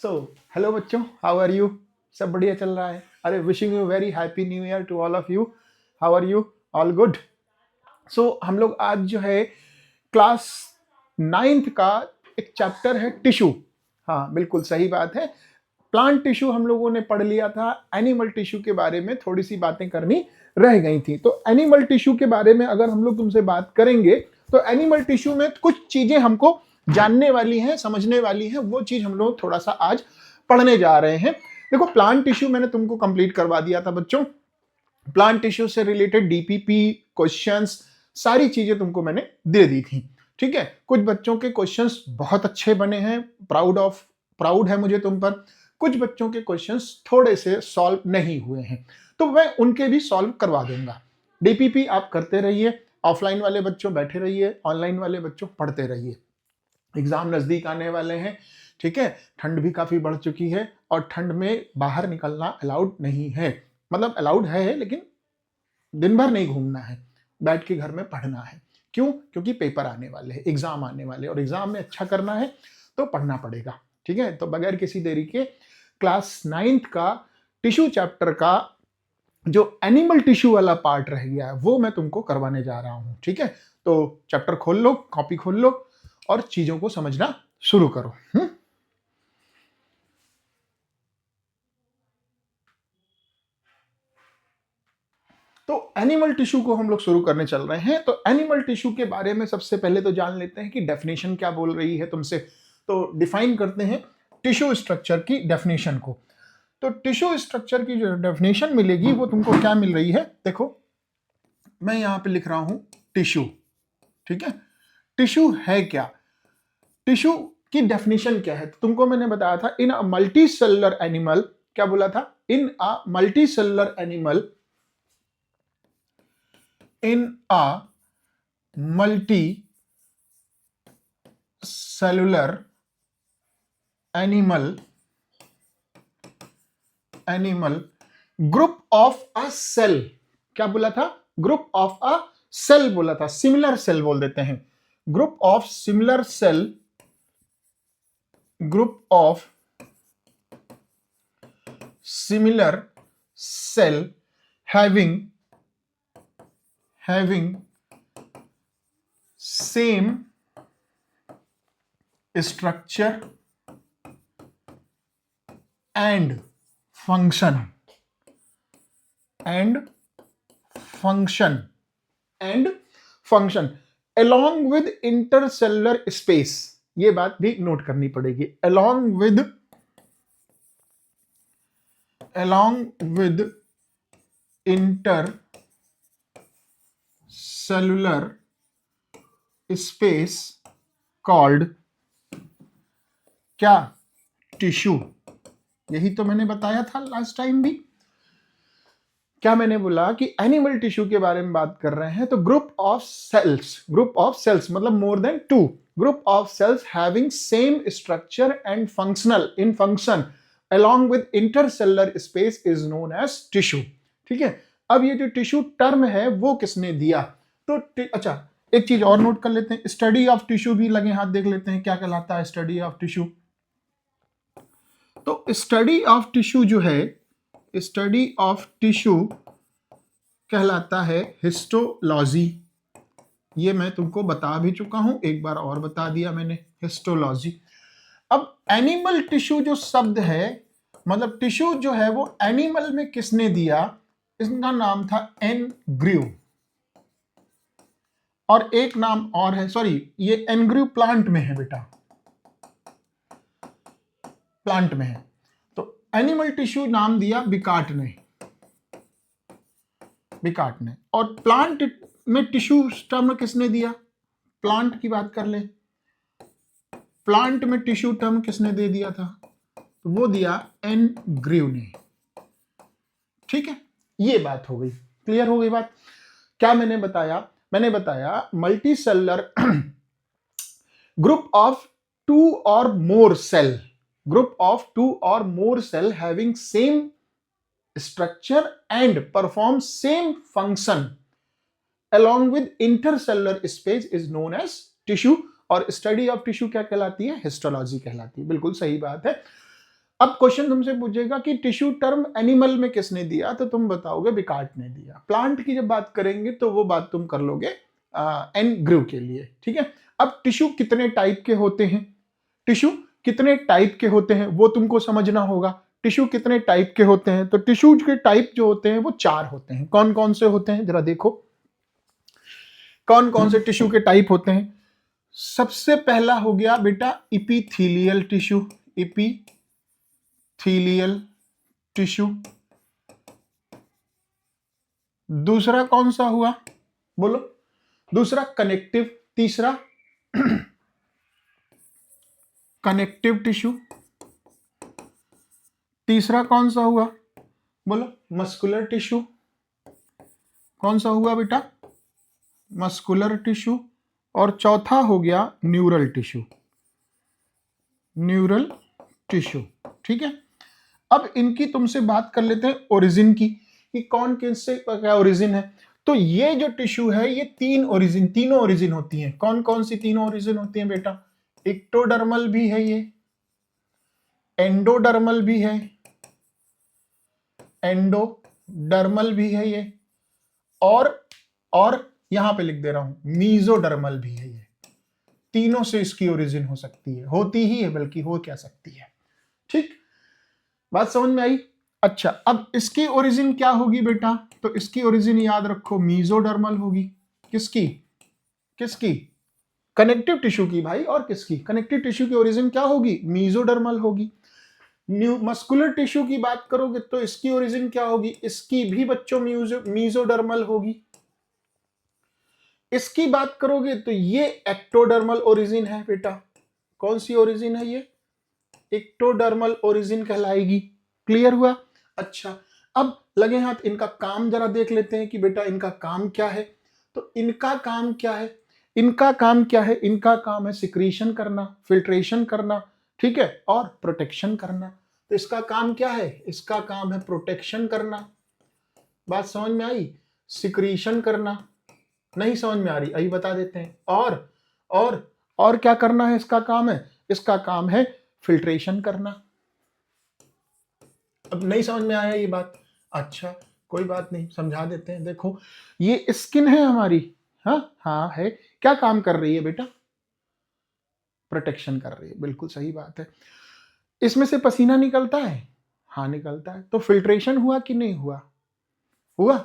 सो hello बच्चों, how are you? सब बढ़िया चल रहा है? अरे wishing you very happy new year to all of you. How are you? All good? So हम लोग आज जो है क्लास 9th का एक चैप्टर है टिश्यू। हाँ बिल्कुल सही बात है। प्लांट टिश्यू हम लोगों ने पढ़ लिया था। एनिमल टिश्यू के बारे में थोड़ी सी बातें करनी रह गई थी। तो एनिमल टिश्यू के बारे में अगर हम लोग तुमसे बात करेंगे तो एनिमल टिश्यू में कुछ चीजें हमको जानने वाली हैं, समझने वाली हैं। वो चीज हम लोग थोड़ा सा आज पढ़ने जा रहे हैं। देखो, प्लांट टिश्यू मैंने तुमको कंप्लीट करवा दिया था बच्चों। प्लांट टिश्यू से रिलेटेड डीपीपी क्वेश्चंस सारी चीजें तुमको मैंने दे दी थी। ठीक है, कुछ बच्चों के क्वेश्चंस बहुत अच्छे बने हैं, प्राउड है मुझे तुम पर। कुछ बच्चों के क्वेश्चंस थोड़े से सॉल्व नहीं हुए हैं, तो मैं उनके भी सॉल्व करवा दूंगा। डीपीपी आप करते रहिए, ऑफलाइन वाले बच्चों बैठे रहिए, ऑनलाइन वाले बच्चों पढ़ते रहिए। एग्जाम नजदीक आने वाले हैं, ठीक है। ठंड भी काफी बढ़ चुकी है और ठंड में बाहर निकलना अलाउड नहीं है। मतलब अलाउड है लेकिन दिन भर नहीं घूमना है, बैठ के घर में पढ़ना है। क्यों? क्योंकि पेपर आने वाले हैं, एग्जाम आने वाले, और एग्जाम में अच्छा करना है तो पढ़ना पड़ेगा। ठीक है, तो बगैर किसी देरी के क्लास 9th का टिश्यू चैप्टर का जो एनिमल टिश्यू वाला पार्ट रह गया है वो मैं तुमको करवाने जा रहा हूं। ठीक है, तो चैप्टर खोल लो, कॉपी खोल लो और चीजों को समझना शुरू करो। तो एनिमल टिश्यू को हम लोग शुरू करने चल रहे हैं। तो एनिमल टिश्यू के बारे में सबसे पहले तो जान लेते हैं कि डेफिनेशन क्या बोल रही है तुमसे। तो डिफाइन करते हैं टिश्यू स्ट्रक्चर की डेफिनेशन को। तो टिश्यू स्ट्रक्चर की जो डेफिनेशन मिलेगी वो तुमको क्या मिल रही है, देखो मैं यहां पे लिख रहा हूं टिश्यू। ठीक है, टिश्यू है क्या? टिश्यू की डेफिनेशन क्या है? तुमको मैंने बताया था in a multicellular animal, क्या बोला था? In a multicellular animal, in a multicellular animal group of a cell. क्या बोला था? ग्रुप ऑफ अ सेल बोला था, सिमिलर सेल बोल देते हैं। Group of similar cell, group of similar cell having same structure and function along with intercellular space। ये बात भी नोट करनी पड़ेगी, along with intercellular space called क्या? टिश्यू। यही तो मैंने बताया था लास्ट टाइम भी। क्या मैंने बोला कि एनिमल टिश्यू के बारे में बात कर रहे हैं तो ग्रुप ऑफ सेल्स मतलब more than 2 group of sales having same structure and function along with intercellular space is known as tissue। ठीक है, अब ये जो टिश्यू टर्म है वो किसने दिया? तो अच्छा, एक चीज और नोट कर लेते हैं, स्टडी ऑफ टिश्यू भी लगे हाथ देख लेते हैं क्या कहलाता है स्टडी ऑफ टिश्यू। तो स्टडी ऑफ टिश्यू जो है, स्टडी ऑफ टिश्यू कहलाता है हिस्टोलॉजी। ये मैं तुमको बता भी चुका हूं, एक बार और बता दिया मैंने, हिस्टोलॉजी। अब एनिमल टिश्यू जो शब्द है, मतलब टिश्यू जो है वो एनिमल में किसने दिया? इसका नाम था एनग्रीव, और एक नाम और है, सॉरी ये एनग्रीव प्लांट में है बेटा, प्लांट में है। तो एनिमल टिश्यू नाम दिया बिकाट ने, और प्लांट में टिश्यू टर्म किसने दिया? प्लांट की बात कर ले, प्लांट में टिश्यू टर्म किसने दे दिया था? तो वो दिया एनग्रीव ने। ठीक है, ये बात हो गई, क्लियर हो गई बात। क्या मैंने बताया? मैंने बताया मल्टी सेलुलर ग्रुप ऑफ 2 और more cell, having same structure and perform same function along with intercellular space is known as tissue। और स्टडी ऑफ टिश्यू क्या कहलाती है? हिस्टोलॉजी कहलाती है। बिल्कुल सही बात है। अब क्वेश्चन तुमसे पूछेगा कि टिश्यू टर्म एनिमल में किसने दिया, तो तुम बताओगे विकार्ट ने दिया। प्लांट की जब बात करेंगे तो वो बात तुम कर लोगे एनग्रीव के लिए, ठीक है। अब टिश्यू कितने टाइप के होते हैं, टिश्यू कितने टाइप के होते हैं वो तुमको समझना होगा। टिश्यू कितने टाइप के होते हैं, तो टिश्यू के टाइप जो होते हैं वो 4 होते हैं। कौन कौन से होते हैं, जरा देखो कौन कौन से टिश्यू के टाइप होते हैं। सबसे पहला हो गया बेटा इपीथीलियल टिश्यू, इपीथीलियल टिश्यू। दूसरा कौन सा हुआ, बोलो, दूसरा कनेक्टिव, तीसरा कनेक्टिव टिश्यू, तीसरा कौन सा हुआ, बोलो मस्कुलर टिश्यू। कौन सा हुआ बेटा, मस्कुलर टिश्यू। और चौथा हो गया न्यूरल टिश्यू, न्यूरल टिश्यू, ठीक है। अब इनकी तुमसे बात कर लेते हैं ओरिजिन की, कि कौन किससे क्या ओरिजिन है। तो ये जो टिश्यू है ये तीनों ओरिजिन होती हैं। कौन कौन सी तीनों ओरिजिन होती हैं बेटा, इक्टोडर्मल भी है ये, एंडोडर्मल भी है, एंडोडर्मल भी है ये, और यहां पे लिख दे रहा हूं मीजोडर्मल भी है ये। तीनों से इसकी ओरिजिन हो सकती है, होती ही है बल्कि हो क्या सकती है, ठीक। बात समझ में आई। अच्छा, अब इसकी ओरिजिन क्या होगी बेटा, तो इसकी ओरिजिन याद रखो मीजोडर्मल होगी। किसकी, किसकी, कनेक्टिव टिश्यू की भाई, और किसकी, कनेक्टिव टिश्यू की ओरिजिन क्या होगी, मीजोडर्मल होगी। न्यू मस्कुलर टिश्यू की बात करोगे तो इसकी ओरिजिन क्या होगी, इसकी भी बच्चों मीजोडर्मल होगी। इसकी बात करोगे तो ये एक्टोडर्मल ओरिजिन है बेटा। कौन सी ओरिजिन है ये, एक्टोडर्मल ओरिजिन कहलाएगी। क्लियर हुआ। अच्छा, अब लगे हाथ इनका काम जरा देख लेते हैं कि बेटा इनका काम क्या है। तो इनका काम क्या है, इनका काम क्या है, इनका काम है सिक्रीशन करना, फिल्ट्रेशन करना, ठीक है, और प्रोटेक्शन करना। तो इसका काम क्या है, इसका काम है प्रोटेक्शन करना। बात समझ में आई, सिक्रीशन करना, नहीं समझ में आ रही, अभी बता देते हैं। और और क्या करना है, इसका काम है, इसका काम है फिल्ट्रेशन करना। अब नहीं समझ में आया ये बात, अच्छा कोई बात नहीं, समझा देते हैं। देखो ये स्किन है हमारी, हाँ है, क्या काम कर रही है बेटा, प्रोटेक्शन कर रही है, बिल्कुल सही बात है। इसमें से पसीना निकलता है, हाँ निकलता है, तो फिल्ट्रेशन हुआ कि नहीं हुआ, हुआ।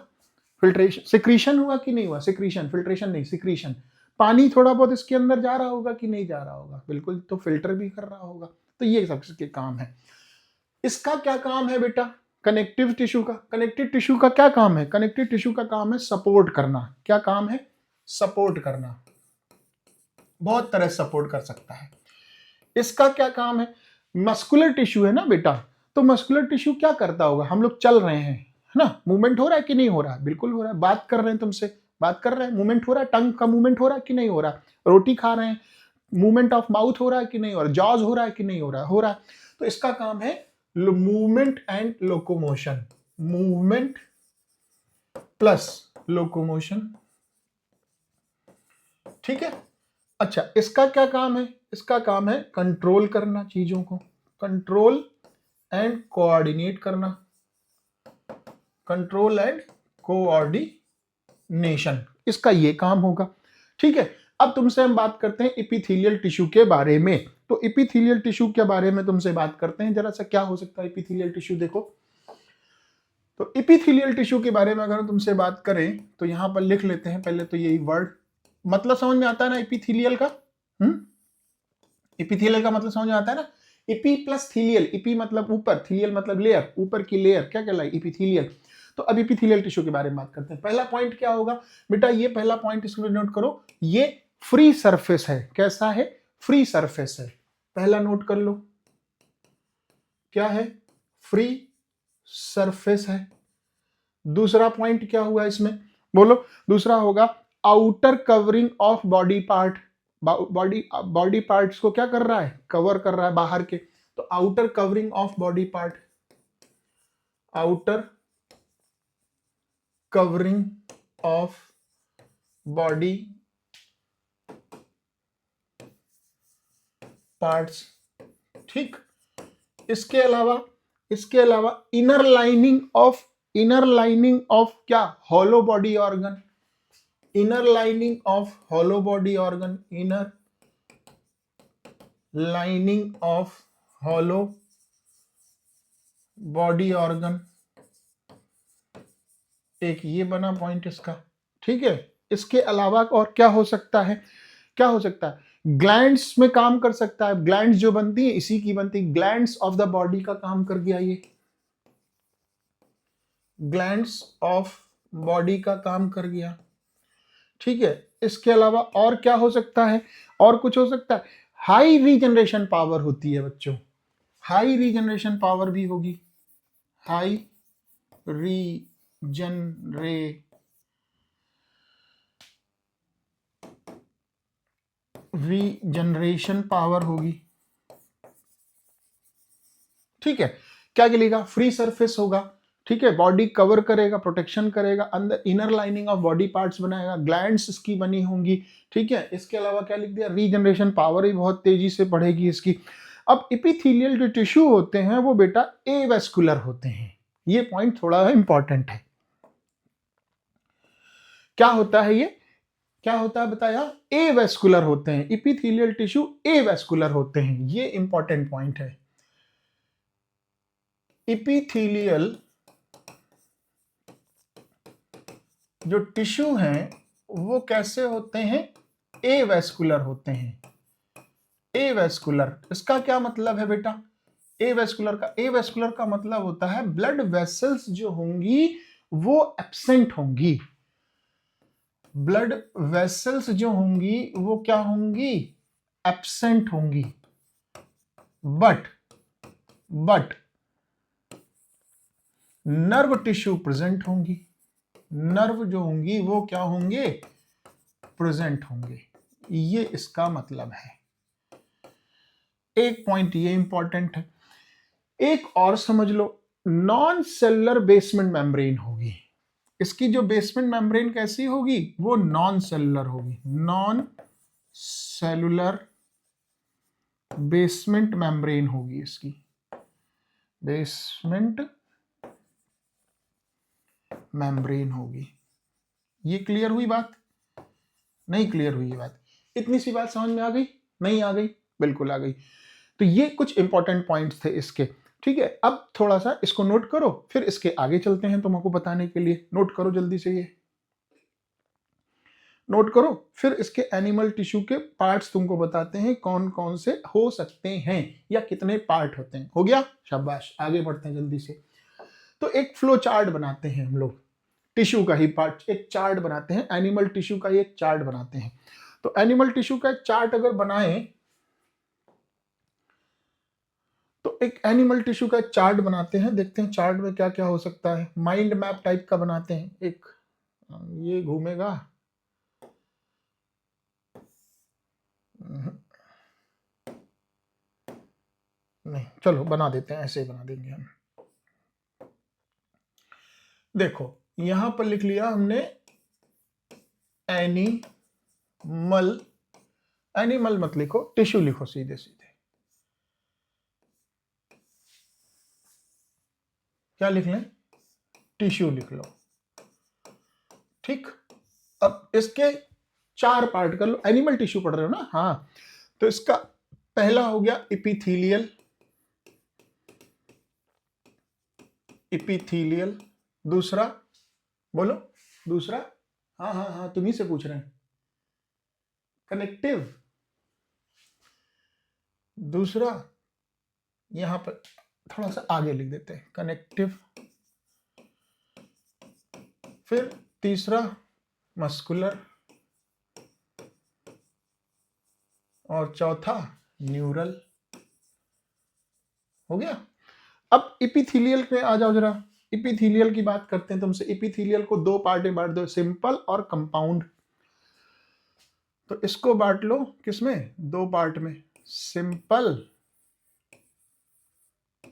फिल्ट्रेशन, सिक्रीशन हुआ कि नहीं हुआ, सिक्रीशन, फिल्ट्रेशन नहीं, सिक्रीशन। पानी थोड़ा बहुत इसके अंदर जा रहा होगा कि नहीं जा रहा होगा, बिल्कुल, तो फिल्टर भी कर रहा होगा। तो ये सब इसके काम है। इसका क्या काम है बेटा, कनेक्टिव टिश्यू का, कनेक्टिव टिश्यू का क्या काम है, कनेक्टिव टिश्यू का काम है सपोर्ट करना। क्या काम है, सपोर्ट करना, बहुत तरह सपोर्ट कर सकता है। इसका क्या काम है, मस्कुलर टिश्यू है ना बेटा, तो मस्कुलर टिश्यू क्या करता होगा, हम लोग चल रहे हैं, है ना, मूवमेंट हो रहा है कि नहीं हो रहा है, बिल्कुल हो रहा है। बात कर रहे हैं तुमसे, बात कर रहे हैं, मूवमेंट हो रहा है, टंग का मूवमेंट हो रहा है कि नहीं हो रहा है, रोटी खा रहे हैं, मूवमेंट ऑफ माउथ हो रहा है कि नहीं हो रहा है, जॉज हो रहा है कि नहीं हो रहा है, हो रहा है। तो इसका काम है movement and locomotion, movement plus locomotion, ठीक है। अच्छा, इसका क्या काम है, इसका काम है कंट्रोल करना चीजों को, कंट्रोल एंड कोऑर्डिनेट करना, कंट्रोल एंड कोऑर्डिनेशन, इसका ये काम होगा, ठीक है। अब तुमसे हम बात करते हैं इपिथेलियल टिश्यू के बारे में। तो इपिथेलियल टिश्यू के बारे में तुमसे बात करते हैं, जरा सा क्या हो सकता है इपिथेलियल टिश्यू, देखो। तो इपिथेलियल टिश्यू के बारे में अगर हम तुमसे बात करें तो यहां पर लिख लेते हैं पहले तो यही वर्ड, मतलब समझ में आता है ना इपिथेलियल का, इपिथेलियल का मतलब समझ में आता है ना, इपी प्लस थीलियल, इपी मतलब ऊपर, थीलियल मतलब लेयर, ऊपर की लेयर क्या कहलाई, इपिथेलियल। तो अब इपिथेलियल टिश्यू के बारे में बात करते हैं। पहला पॉइंट क्या होगा बेटा, ये पहला पॉइंट इसको नोट करो, ये फ्री सरफेस है। कैसा है, फ्री सरफेस है, पहला नोट कर लो, क्या है, फ्री सरफेस है। दूसरा पॉइंट क्या हुआ इसमें, बोलो, दूसरा होगा outer covering of body part, body parts को क्या कर रहा है, कवर कर रहा है बाहर के, तो outer covering of body part, outer covering of body parts, ठीक। इसके अलावा इनर लाइनिंग ऑफ क्या, hollow body organ, inner lining of hollow body organ, inner lining of hollow body organ, एक ये बना पॉइंट इसका, ठीक है। इसके अलावा और क्या हो सकता है, ग्लैंड्स में काम कर सकता है, ग्लैंड्स जो बनती है इसी की बनती है, ग्लैंड्स ऑफ द बॉडी का काम कर गया ये, ग्लैंड्स ऑफ बॉडी का काम कर गया, ठीक है। इसके अलावा और क्या हो सकता है, और कुछ हो सकता है, हाई रीजनरेशन पावर होती है बच्चों, हाई रीजनरेशन पावर भी होगी, हाई रीजनरेशन पावर होगी, ठीक है। क्या गिलेगा, फ्री सरफेस होगा, ठीक है, बॉडी कवर करेगा, प्रोटेक्शन करेगा, अंदर inner lining of body parts बनाएगा, ग्लैंड्स इसकी बनी होंगी, ठीक है। इसके अलावा क्या लिख दिया, रीजनरेशन पावर भी बहुत तेजी से बढ़ेगी इसकी। अब इपिथेलियल जो टिश्यू होते हैं वो बेटा एवेस्कुलर होते हैं, ये पॉइंट थोड़ा इंपॉर्टेंट है। क्या होता है ये, क्या होता है बताया, एवेस्कुलर होते हैं, इपिथेलियल टिश्यू एवेस्कुलर होते हैं, ये इंपॉर्टेंट पॉइंट है। इपिथेलियल जो टिश्यू हैं वो कैसे होते हैं, एवेस्कुलर होते हैं, एवेस्कुलर। इसका क्या मतलब है बेटा, एवेस्कुलर का मतलब होता है ब्लड वेसल्स जो होंगी वो एब्सेंट होंगी, ब्लड वेसल्स जो होंगी वो क्या होंगी, एब्सेंट होंगी, बट नर्व टिश्यू प्रेजेंट होंगी, नर्व जो होंगी वो क्या होंगे, प्रेजेंट होंगे, ये इसका मतलब है। एक पॉइंट ये इंपॉर्टेंट है। एक और समझ लो, नॉन सेलुलर बेसमेंट मेम्ब्रेन होगी, इसकी जो बेसमेंट मेम्ब्रेन कैसी होगी, वो नॉन सेलुलर होगी, नॉन सेलुलर बेसमेंट मेम्ब्रेन होगी इसकी, बेसमेंट मेम्ब्रेन होगी। ये क्लियर हुई बात, नहीं क्लियर हुई ये बात, इतनी सी बात समझ में आ गई, नहीं आ गई, बिल्कुल आ गई। तो ये कुछ इंपॉर्टेंट पॉइंट्स थे इसके, ठीक है। अब थोड़ा सा इसको नोट करो, फिर इसके आगे चलते हैं तुमको बताने के लिए। नोट करो जल्दी से, ये नोट करो, फिर इसके एनिमल टिश्यू के पार्ट्स तुमको बताते हैं कौन कौन से हो सकते हैं या कितने पार्ट होते हैं। हो गया, शाबाश, आगे बढ़ते हैं जल्दी से। तो एक फ्लो चार्ट बनाते हैं हम लोग, टिश्यू का ही पार्ट एक चार्ट बनाते हैं, एनिमल टिश्यू का ही एक चार्ट बनाते हैं। तो एनिमल टिश्यू का एक चार्ट अगर बनाएं, तो एक एनिमल टिश्यू का चार्ट बनाते हैं, देखते हैं चार्ट में क्या क्या हो सकता है। माइंड मैप टाइप का बनाते हैं, एक ये घूमेगा, नहीं चलो बना देते हैं, ऐसे ही बना देंगे हम। देखो यहां पर लिख लिया हमने एनिमल, एनिमल मत लिखो, टिश्यू लिखो सीधे सीधे। क्या लिख लें, टिश्यू लिख लो, ठीक। अब इसके चार पार्ट कर लो, एनिमल टिश्यू पढ़ रहे हो ना, हाँ। तो इसका पहला हो गया इपिथेलियल, इपिथेलियल। दूसरा बोलो, दूसरा, हाँ हाँ हाँ तुम्ही से पूछ रहे हैं, कनेक्टिव। दूसरा यहां पर थोड़ा सा आगे लिख देते हैं, कनेक्टिव। फिर तीसरा मस्कुलर, और चौथा न्यूरल। हो गया। अब इपिथेलियल पे आ जाओ जरा, इपिथेलियल की बात करते हैं तुमसे। इपिथेलियल को दो पार्ट में बांट दो, सिंपल और कंपाउंड। तो इसको बांट लो किसमें, दो पार्ट में, सिंपल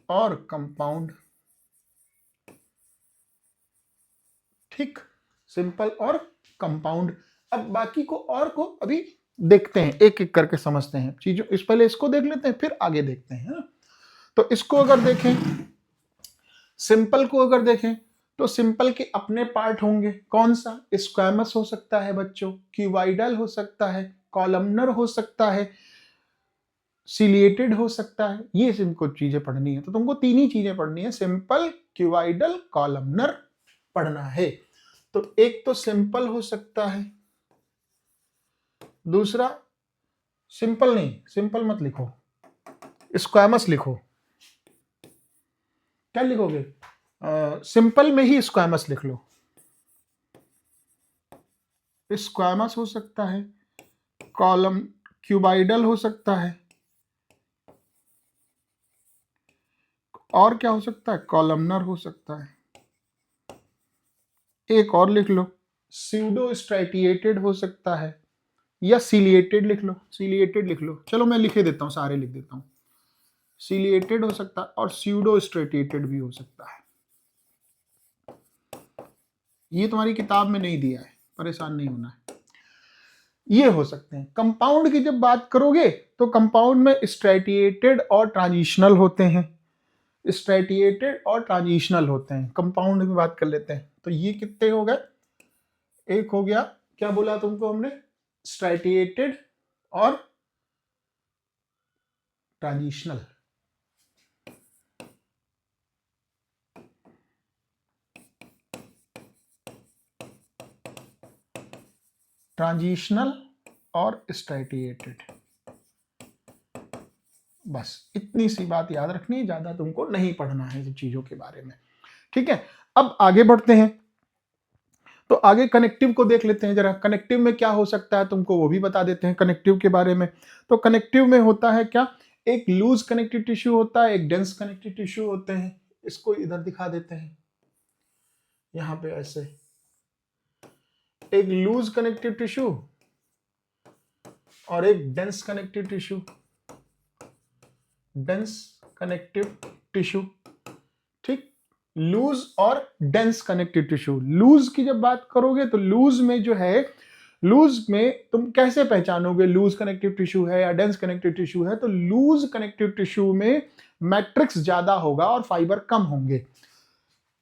और कंपाउंड, ठीक, सिंपल और कंपाउंड। अब बाकी को और को अभी देखते हैं, एक एक करके समझते हैं चीजों, इस पहले इसको देख लेते हैं फिर आगे देखते हैं। तो इसको अगर देखें, सिंपल को अगर देखें तो सिंपल के अपने पार्ट होंगे, कौन सा? स्क्वैमस हो सकता है बच्चों, क्यूबाइडल हो सकता है, कॉलमनर हो सकता है, सिलिएटेड हो सकता है। ये तुमको चीजें पढ़नी है, तो तुमको तीन ही चीजें पढ़नी है, सिंपल, क्यूबाइडल, कॉलमनर पढ़ना है। तो एक तो सिंपल हो सकता है, दूसरा सिंपल नहीं, सिंपल मत लिखो, स्क्वैमस लिखो। क्या लिखोगे? सिंपल में ही स्क्वैमस लिख लो। स्क्वैमस हो सकता है, कॉलम क्यूबाइडल हो सकता है, और क्या हो सकता है? कॉलमनर हो सकता है। एक और लिख लो, स्यूडो स्ट्राइटिएटेड हो सकता है, या सिलिएटेड लिख लो, सिलिएटेड लिख लो। चलो मैं लिखे देता हूं, सारे लिख देता हूं। सिलिएटेड हो सकता है और स्यूडो स्ट्राइटिएटेड भी हो सकता है। ये तुम्हारी किताब में नहीं दिया है, परेशान नहीं होना है। ये हो सकते हैं। कंपाउंड की जब बात करोगे तो कंपाउंड में स्ट्रेटिएटेड और ट्रांजिशनल होते हैं, स्ट्रेटिएटेड और ट्रांजिशनल होते हैं। कंपाउंड की बात कर लेते हैं, तो ये कितने हो गए? एक हो गया, क्या बोला तुमको हमने? स्ट्रेटिएटेड और ट्रांजिशनल। ट्रांजिशनल और स्ट्रेटिएटेड, बस इतनी सी बात याद रखनी है, ज्यादा तुमको नहीं पढ़ना है इन चीजों के बारे में। ठीक है, अब आगे बढ़ते हैं। तो आगे कनेक्टिव को देख लेते हैं जरा। कनेक्टिव में क्या हो सकता है तुमको वो भी बता देते हैं कनेक्टिव के बारे में। तो कनेक्टिव में होता है क्या? एक लूज कनेक्टिव टिश्यू होता है, एक डेंस कनेक्टिव टिश्यू होते हैं। इसको इधर दिखा देते हैं, यहां पे ऐसे एक लूज कनेक्टिव टिश्यू और एक dense connective tissue. Dense connective tissue, ठीक, लूज और डेंस कनेक्टिव टिश्यू। लूज की जब बात करोगे तो लूज में जो है, लूज में तुम कैसे पहचानोगे लूज कनेक्टिव टिश्यू है या डेंस कनेक्टिव टिश्यू है? तो लूज कनेक्टिव टिश्यू में मैट्रिक्स ज्यादा होगा और फाइबर कम होंगे।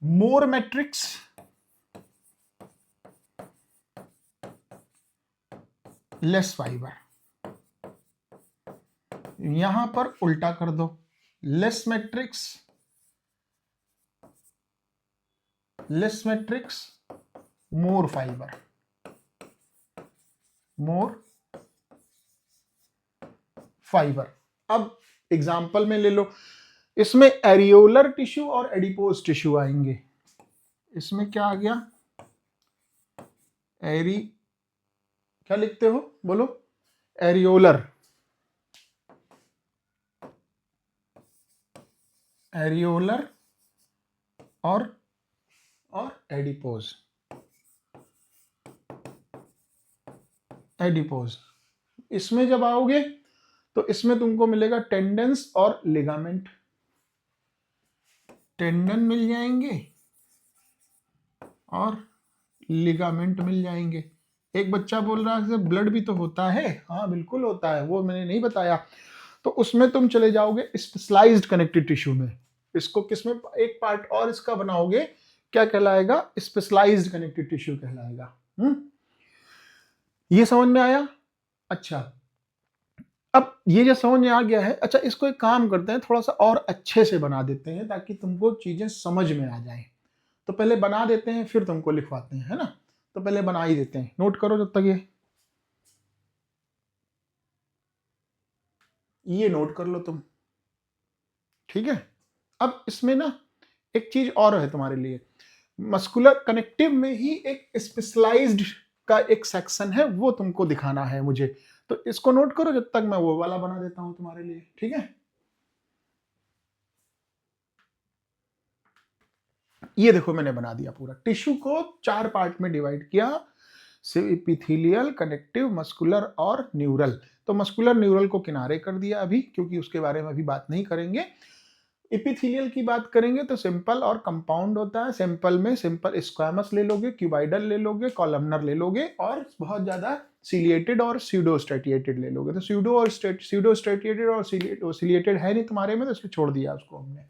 मोर मैट्रिक्स, लेस फाइबर। यहां पर उल्टा कर दो, लेस मैट्रिक्स, लेस मैट्रिक्स, मोर फाइबर, मोर फाइबर। अब एग्जाम्पल में ले लो, इसमें एरियोलर टिश्यू और एडिपोज टिश्यू आएंगे। इसमें क्या आ गया? एरी, क्या लिखते हो बोलो? एरियोलर, एरियोलर और एडिपोज, एडिपोज। इसमें जब आओगे तो इसमें तुमको मिलेगा टेंडेंस और लिगामेंट। टेंडन मिल जाएंगे और लिगामेंट मिल जाएंगे। एक बच्चा बोल रहा है ब्लड भी तो होता है। हाँ बिल्कुल होता है, वो मैंने नहीं बताया। तो उसमें तुम चले जाओगे स्पेशलाइज्ड कनेक्टिव टिश्यू में। इसको किसमें एक पार्ट और इसका बनाओगे, क्या कहलाएगा? स्पेशलाइज्ड कनेक्टिव टिश्यू कहलाएगा। ये समझ में आया? अच्छा, अब ये जो समझ में आ गया है, अच्छा इसको एक काम करते हैं, थोड़ा सा और अच्छे से बना देते हैं ताकि तुमको चीजें समझ में आ जाए। तो पहले बना देते हैं फिर तुमको लिखवाते हैं, है ना? तो पहले बना ही देते हैं, नोट करो जब तक ये नोट कर लो तुम, ठीक है? अब इसमें ना एक चीज और है तुम्हारे लिए, मस्कुलर कनेक्टिव में ही एक स्पेशलाइज्ड का एक सेक्शन है, वो तुमको दिखाना है मुझे। तो इसको नोट करो जब तक मैं वो वाला बना देता हूं तुम्हारे लिए, ठीक है? ये देखो मैंने बना दिया पूरा। टिश्यू को 4 पार्ट में डिवाइड किया, एपिथेलियल, कनेक्टिव, मस्कुलर और न्यूरल। तो मस्कुलर न्यूरल को किनारे कर दिया अभी, क्योंकि उसके बारे में अभी बात नहीं करेंगे। एपिथेलियल की बात करेंगे तो सिंपल और कंपाउंड होता है। सिंपल में सिंपल स्क्वैमस ले लोगे, क्यूबाइडल ले लोगे, कॉलमनर ले लोगे, और बहुत ज्यादा सिलिएटेड और स्यूडोस्ट्रेटिएटेड ले लोगे। तो स्यूडोस्ट्रेटिएटेड और सिलिएटेड है नहीं तुम्हारे में, तो इसलिए छोड़ दिया उसको हमने।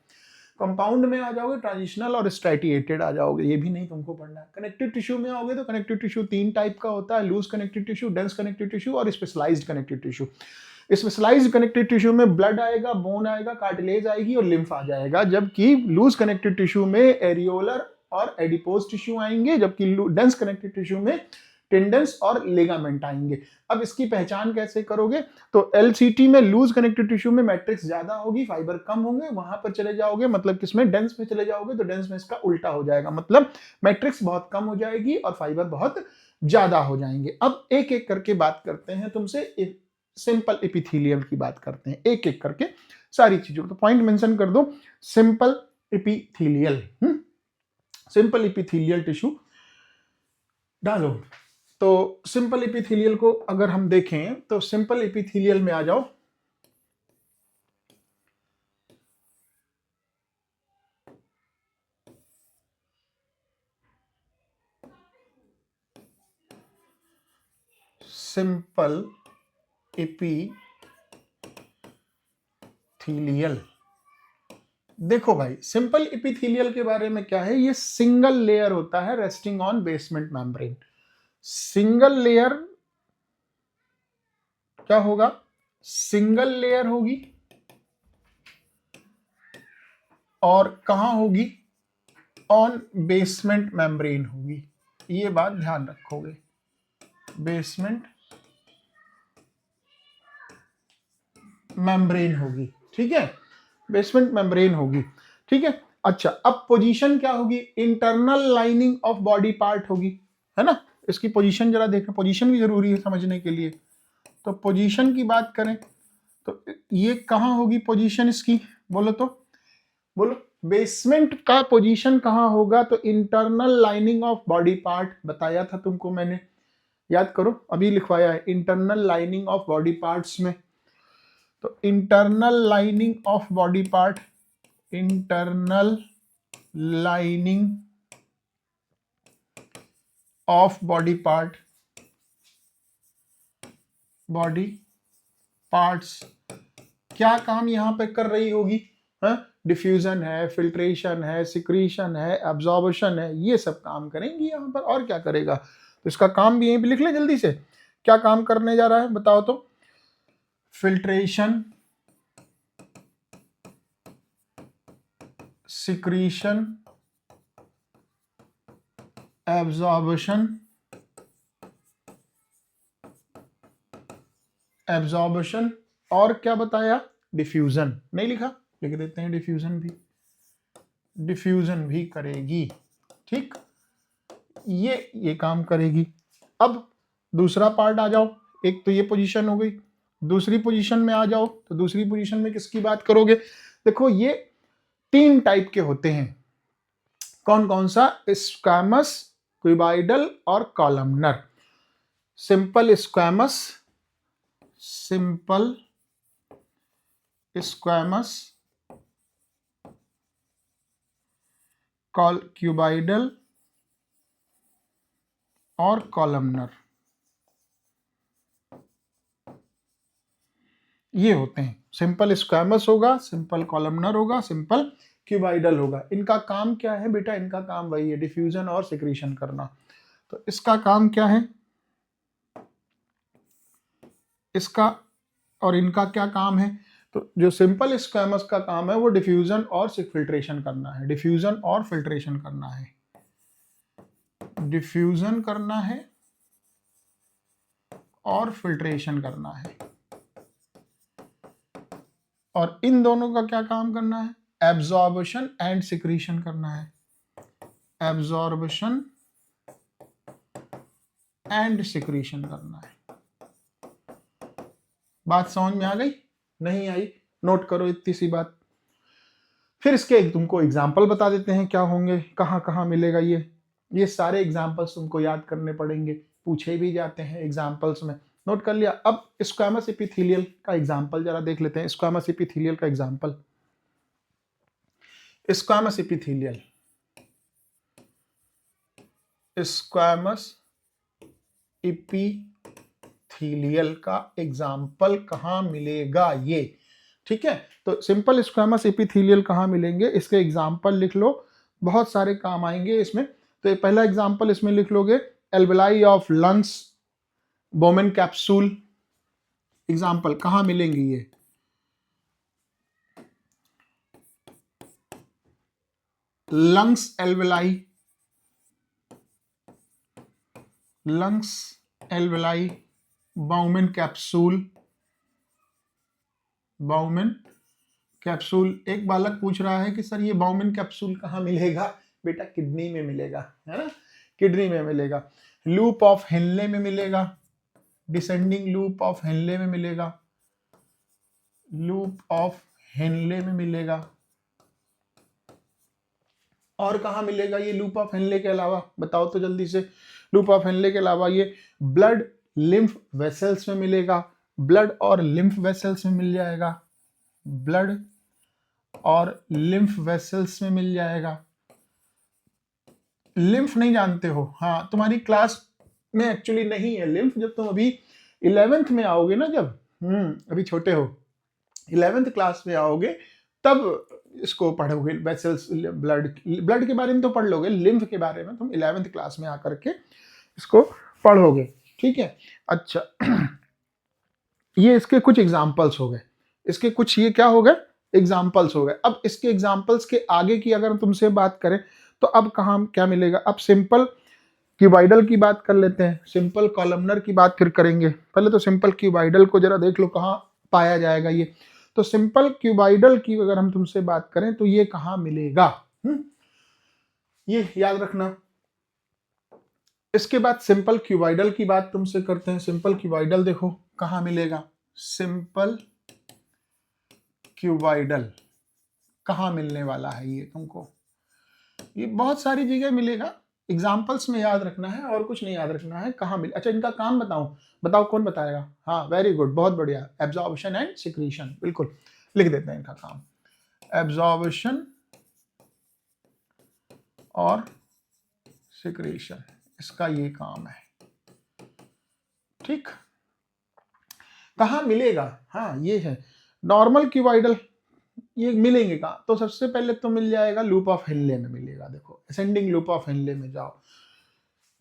कंपाउंड में आ जाओगे ट्रांजिशनल और स्ट्रेटिएटेड आ जाओगे, ये भी नहीं तुमको पढ़ना है। कनेक्टिव टिश्यू में आओगे तो कनेक्टिव टिश्यू 3 टाइप का होता है, loose connective tissue, dense connective tissue और specialised connective tissue. Specialized connective tissue में ब्लड आएगा, बोन आएगा, कार्टिलेज आएगी और लिम्फ आ जाएगा, जबकि लूज कनेक्टिव टिश्यू में एरियोलर और एडिपोज टिश्यू आएंगे, जबकि डेंस कनेक्टिव टिश्यू में टेंडेंस और लिगामेंट आएंगे। अब इसकी पहचान कैसे करोगे? तो एलसीटी में लूज कनेक्टिव टिश्यू में मैट्रिक्स ज्यादा होगी, फाइबर कम होंगे, वहां पर चले जाओगे मतलब किसमें, डेंस में चले जाओगे तो डेंस में इसका उल्टा हो जाएगा, मतलब मैट्रिक्स बहुत कम हो जाएगी और फाइबर बहुत ज्यादा हो जाएंगे। अब एक एक करके बात करते हैं तुमसे, सिंपल एपिथेलियल की बात करते हैं एक एक करके सारी चीजों। तो पॉइंट मेंशन कर दो, simple epithelial, simple epithelial tissue डालो। तो सिंपल एपिथेलियल को अगर हम देखें तो सिंपल एपिथेलियल में आ जाओ। सिंपल एपिथेलियल, देखो भाई सिंपल एपिथेलियल के बारे में क्या है, ये सिंगल लेयर होता है resting on basement membrane. Single layer क्या होगा, सिंगल लेयर होगी और कहां होगी, ऑन बेसमेंट मेम्ब्रेन होगी। ये बात ध्यान रखोगे, बेसमेंट मेम्ब्रेन होगी, ठीक है, बेसमेंट मेम्ब्रेन होगी, ठीक है। अच्छा, अब पोजीशन क्या होगी, internal lining of body part होगी, है ना। इसकी पोजीशन जरा देखना, पोजीशन भी जरूरी है समझने के लिए। तो पोजीशन की बात करें तो ये कहां होगी पोजीशन इसकी, बोलो तो, बोलो बेसमेंट का पोजीशन कहां होगा, तो internal lining of body part बताया था तुमको मैंने, याद करो, अभी लिखवाया है internal lining of body parts में। तो internal lining of body part, internal lining of body part, body parts क्या काम यहां पे कर रही होगी, डिफ्यूजन है, फिल्ट्रेशन है, सिक्रीशन है, एब्जॉर्प्शन है, ये सब काम करेंगी यहां पर, और क्या करेगा। तो इसका काम भी यहीं पे लिख ले जल्दी से, क्या काम करने जा रहा है बताओ तो, फिल्ट्रेशन, सिक्रीशन, एब्जॉर्प्शन, एब्जॉर्प्शन और क्या बताया, डिफ्यूजन नहीं लिखा, लिख देते हैं डिफ्यूजन भी, डिफ्यूजन भी करेगी, ठीक, ये काम करेगी। अब दूसरा पार्ट आ जाओ, एक तो ये पोजीशन हो गई, दूसरी पोजीशन में आ जाओ। तो दूसरी पोजीशन में किसकी बात करोगे, देखो ये 3 टाइप के होते हैं, कौन कौन सा, स्क्वैमस, क्यूबाइडल और columnar. Simple squamous, simple squamous, cuboidal और कॉलमनर, ये होते हैं। सिंपल स्क्वैमस होगा, सिंपल कॉलमनर होगा, सिंपल क्यूबाइडल होगा। इनका काम क्या है बेटा, इनका काम वही है, डिफ्यूजन और सिक्रीशन करना। तो इसका काम क्या है, इसका और इनका क्या काम है, तो जो सिंपल स्क्वैमस का काम है वो डिफ्यूजन और फिल्ट्रेशन करना है, डिफ्यूजन और फिल्ट्रेशन करना है, डिफ्यूजन करना है और फिल्ट्रेशन करना है। और इन दोनों का क्या काम करना है, एब्जॉर्प्शन एंड सिक्रीशन करना है, एब्जॉर्प्शन एंड सिक्रीशन करना है। बात समझ में आ गई, नहीं आई, नोट करो इतनी सी बात। फिर इसके एक तुमको एग्जाम्पल बता देते हैं क्या होंगे, कहां कहां मिलेगा ये सारे एग्जाम्पल्स तुमको याद करने पड़ेंगे, पूछे भी जाते हैं एग्जाम्पल्स में, नोट कर लिया। अब स्क्वैमस एपिथेलियल का एग्जाम्पल जरा देख लेते हैं, स्क्वैमस एपिथेलियल का example. Squamous epithelial, squamous epithelial का एग्जाम्पल कहाँ मिलेगा ये, ठीक है। तो सिंपल स्क्वामस इपिथेलियल कहाँ मिलेंगे, इसके एग्जाम्पल लिख लो, बहुत सारे काम आएंगे इसमें। तो ये पहला एग्जाम्पल इसमें लिख लोगे, alveoli of lungs, Bowman capsule, example कहाँ मिलेंगी ये, lungs alveoli, lungs alveoli, bowmen capsule, bowmen capsule. एक बालक पूछ रहा है कि सर ये बाउमेन कैप्सूल कहाँ मिलेगा, बेटा किडनी में मिलेगा, है ना, किडनी में मिलेगा। लूप ऑफ हेनले में मिलेगा, डिसेंडिंग लूप ऑफ हेनले में मिलेगा, लूप ऑफ हेनले में मिलेगा। और कहाँ मिलेगा ये लूप ऑफ हेनले के अलावा, बताओ तो जल्दी से। लूप ऑफ हेनले के अलावा ये ब्लड लिम्फ वेसल्स में मिलेगा, ब्लड और लिम्फ वेसल्स में मिल जाएगा, ब्लड और लिम्फ वेसल्स में मिल जाएगा। लिम्फ नहीं जानते हो, हाँ तुम्हारी क्लास में एक्चुअली नहीं है लिम्फ, जब तुम अभी 11th में आओगे ना, जब अभी छोटे हो, 11th क्लास में आओगे तब इसको पढ़ोगे, वेसल्स, ब्लड, ब्लड के बारे में तो पढ़ लोगे, लिम्फ के बारे में तुम 11th क्लास में आकर के इसको पढ़ोगे, ठीक है। अच्छा ये इसके कुछ एग्जाम्पल्स हो गए, इसके कुछ ये क्या हो गए, एग्जाम्पल्स हो गए। अब इसके एग्जाम्पल्स के आगे की अगर तुमसे बात करें तो अब कहाँ क्या मिलेगा, अब सिंपल क्यूबाइडल की बात कर लेते हैं, सिंपल कॉलमनर की बात फिर करेंगे। पहले तो सिंपल क्यूबाइडल को जरा देख लो कहाँ पाया जाएगा ये। तो सिंपल क्यूबाइडल की अगर हम तुमसे बात करें तो ये कहाँ मिलेगा, ये याद रखना। इसके बाद सिंपल क्यूबाइडल की बात तुमसे करते हैं। सिंपल क्यूबाइडल देखो कहाँ मिलेगा, सिंपल क्यूबाइडल कहाँ मिलने वाला है ये तुमको, ये बहुत सारी जगह मिलेगा, एग्जाम्पल्स में याद रखना है और कुछ नहीं याद रखना है, कहाँ मिले। अच्छा इनका काम बताऊं, बताओ कौन बताएगा, हाँ वेरी गुड, बहुत बढ़िया, एब्जॉर्प्शन एंड सिक्रीशन, बिल्कुल लिख देते हैं इनका काम, एब्जॉर्प्शन और सिक्रीशन, इसका ये काम है, ठीक। कहाँ मिलेगा, हाँ ये है नॉर्मल क्यूबाइडल, ये मिलेंगे कहाँ, तो सबसे पहले तो मिल जाएगा लूप ऑफ हेनले में मिलेगा, देखो असेंडिंग लूप ऑफ हेनले में जाओ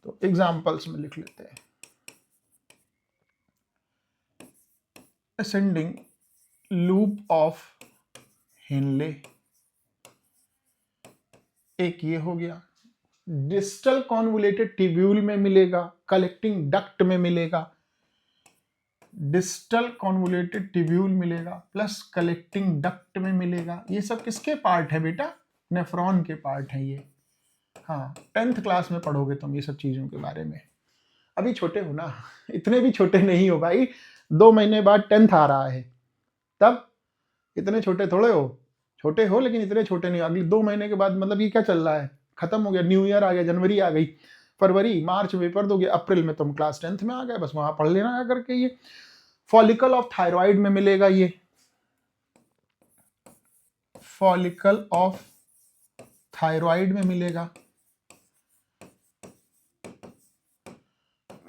तो एग्जाम्पल्स में लिख लेते हैं, असेंडिंग लूप ऑफ हेनले, एक ये हो गया। डिस्टल कॉन्वोलेटेड ट्यूब्यूल में मिलेगा, कलेक्टिंग डक्ट में मिलेगा, डिस्टल कॉन्वोलेटेड ट्यूब्यूल मिलेगा प्लस कलेक्टिंग डक्ट में मिलेगा। ये सब किसके पार्ट है बेटा, नेफ्रॉन के पार्ट है ये, हाँ 10th क्लास में पढ़ोगे तुम ये सब चीजों के बारे में, अभी छोटे हो ना, इतने भी छोटे नहीं हो भाई, 2 महीने बाद 10th आ रहा है, तब इतने छोटे थोड़े हो, छोटे हो लेकिन इतने छोटे नहीं, अगले 2 महीने के बाद, मतलब ये क्या चल रहा है, खत्म हो गया, न्यू ईयर आ गया, जनवरी आ गई, फरवरी मार्च में पेपर दोगे, अप्रैल में तुम क्लास 10th में आ गए, बस वहां पढ़ लेना आकर के। ये फॉलिकल ऑफ थायराइड में मिलेगा, ये फॉलिकल ऑफ थायराइड में मिलेगा,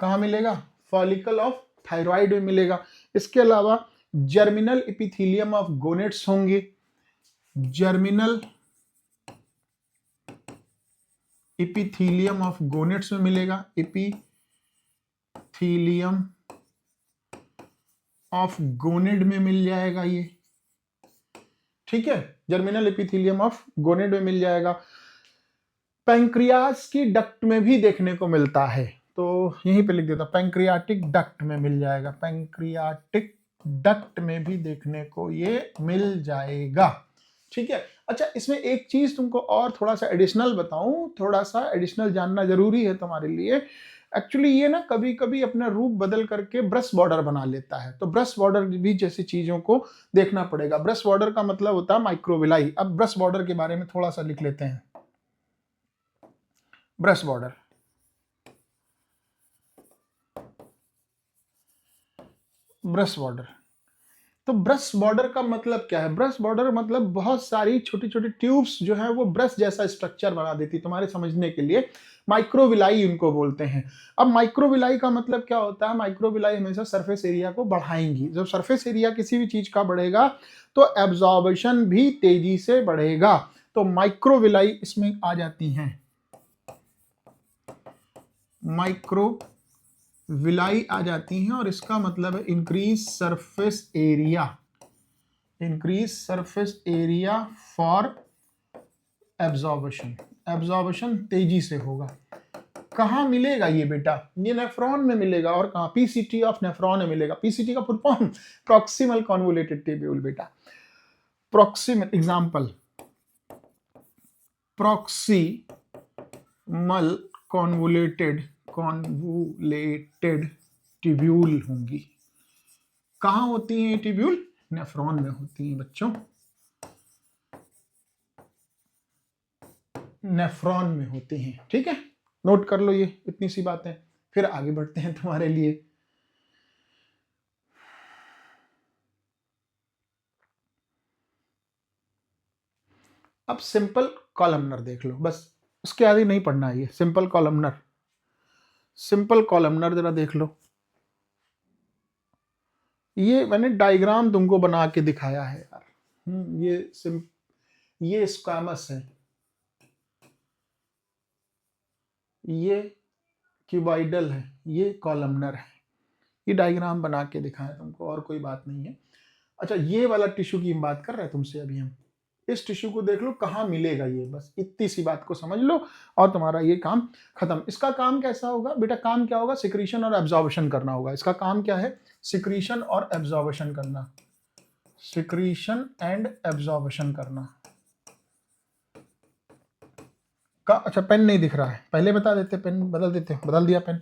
कहां मिलेगा, फॉलिकल ऑफ थायराइड में मिलेगा। इसके अलावा जर्मिनल एपिथेलियम ऑफ गोनेट्स होंगे, जर्मिनल एपिथेलियम ऑफ गोनेट्स में मिलेगा, एपिथेलियम ऑफ गोनेड में मिल जाएगा ये, ठीक है, जर्मिनल एपिथेलियम ऑफ गोनेड में मिल जाएगा। पैंक्रियास की डक्ट में भी देखने को मिलता है, तो यहीं पे लिख देता, पैंक्रियाटिक डक्ट में मिल जाएगा, पैंक्रियाटिक डक्ट में भी देखने को ये मिल जाएगा, ठीक है। अच्छा इसमें एक चीज तुमको और थोड़ा सा एडिशनल बताऊं, थोड़ा सा एडिशनल जानना जरूरी है तुम्हारे लिए। एक्चुअली ये ना कभी कभी अपना रूप बदल करके ब्रश बॉर्डर बना लेता है, तो ब्रश बॉर्डर भी जैसी चीजों को देखना पड़ेगा। ब्रश बॉर्डर का मतलब होता है माइक्रोविलाई। अब ब्रश बॉर्डर के बारे में थोड़ा सा लिख लेते हैं, ब्रश बॉर्डर, ब्रश बॉर्डर तो ब्रश बॉर्डर का मतलब क्या है? ब्रश बॉर्डर मतलब बहुत सारी छोटी छोटी ट्यूब्स जो है वो ब्रश जैसा स्ट्रक्चर बना देती, तुम्हारे समझने के लिए माइक्रोविलाई उनको बोलते हैं। अब माइक्रोविलाई का मतलब क्या होता है? माइक्रोविलाई हमेशा सरफेस एरिया को बढ़ाएंगी। जब सरफेस एरिया किसी भी चीज का बढ़ेगा तो एब्जॉर्बेशन भी तेजी से बढ़ेगा। तो माइक्रोविलाई इसमें आ जाती हैं। माइक्रोविलाई आ जाती हैं और इसका मतलब है increase surface area, increase surface area for absorption. Absorption तेजी से होगा। कहाँ मिलेगा ये बेटा? ये नेफ्रॉन में मिलेगा। और कहाँ? पीसीटी ऑफ नेफ्रॉन में मिलेगा। पीसीटी का full form proximal convoluted tubule बेटा। Proximal example, proximal convoluted tubule होंगी। कहाँ होती हैं ये ट्यूब्यूल? नेफ्रॉन में होती हैं बच्चों, नेफ्रॉन में होती हैं। ठीक है, नोट कर लो ये इतनी सी बातें, फिर आगे बढ़ते हैं तुम्हारे लिए। अब सिंपल कॉलमनर देख लो, बस उसके आगे नहीं पढ़ना है। ये सिंपल कॉलमनर, सिंपल कॉलमनर जरा देख लो। ये मैंने डायग्राम तुमको बना के दिखाया है यार। ये स्क्वामस है, ये क्यूबाइडल है, ये कॉलमनर है। ये डायग्राम बना के दिखाया तुमको, और कोई बात नहीं है। अच्छा, ये वाला टिश्यू की हम बात कर रहे हैं तुमसे अभी हम। इस टिश्यू को देख लो कहाँ मिलेगा ये, बस इतनी सी बात को समझ लो और तुम्हारा ये काम खत्म। इसका काम कैसा होगा बेटा? काम क्या होगा? सिक्रीशन और एब्जॉर्बेशन करना होगा। इसका काम क्या है? सिक्रीशन और एब्जॉर्बेशन करना, सिक्रीशन एंड एब्जॉर्बेशन करना का। अच्छा, पेन नहीं दिख रहा है, पहले बता देते, पेन बदल देते, बदल दिया पेन।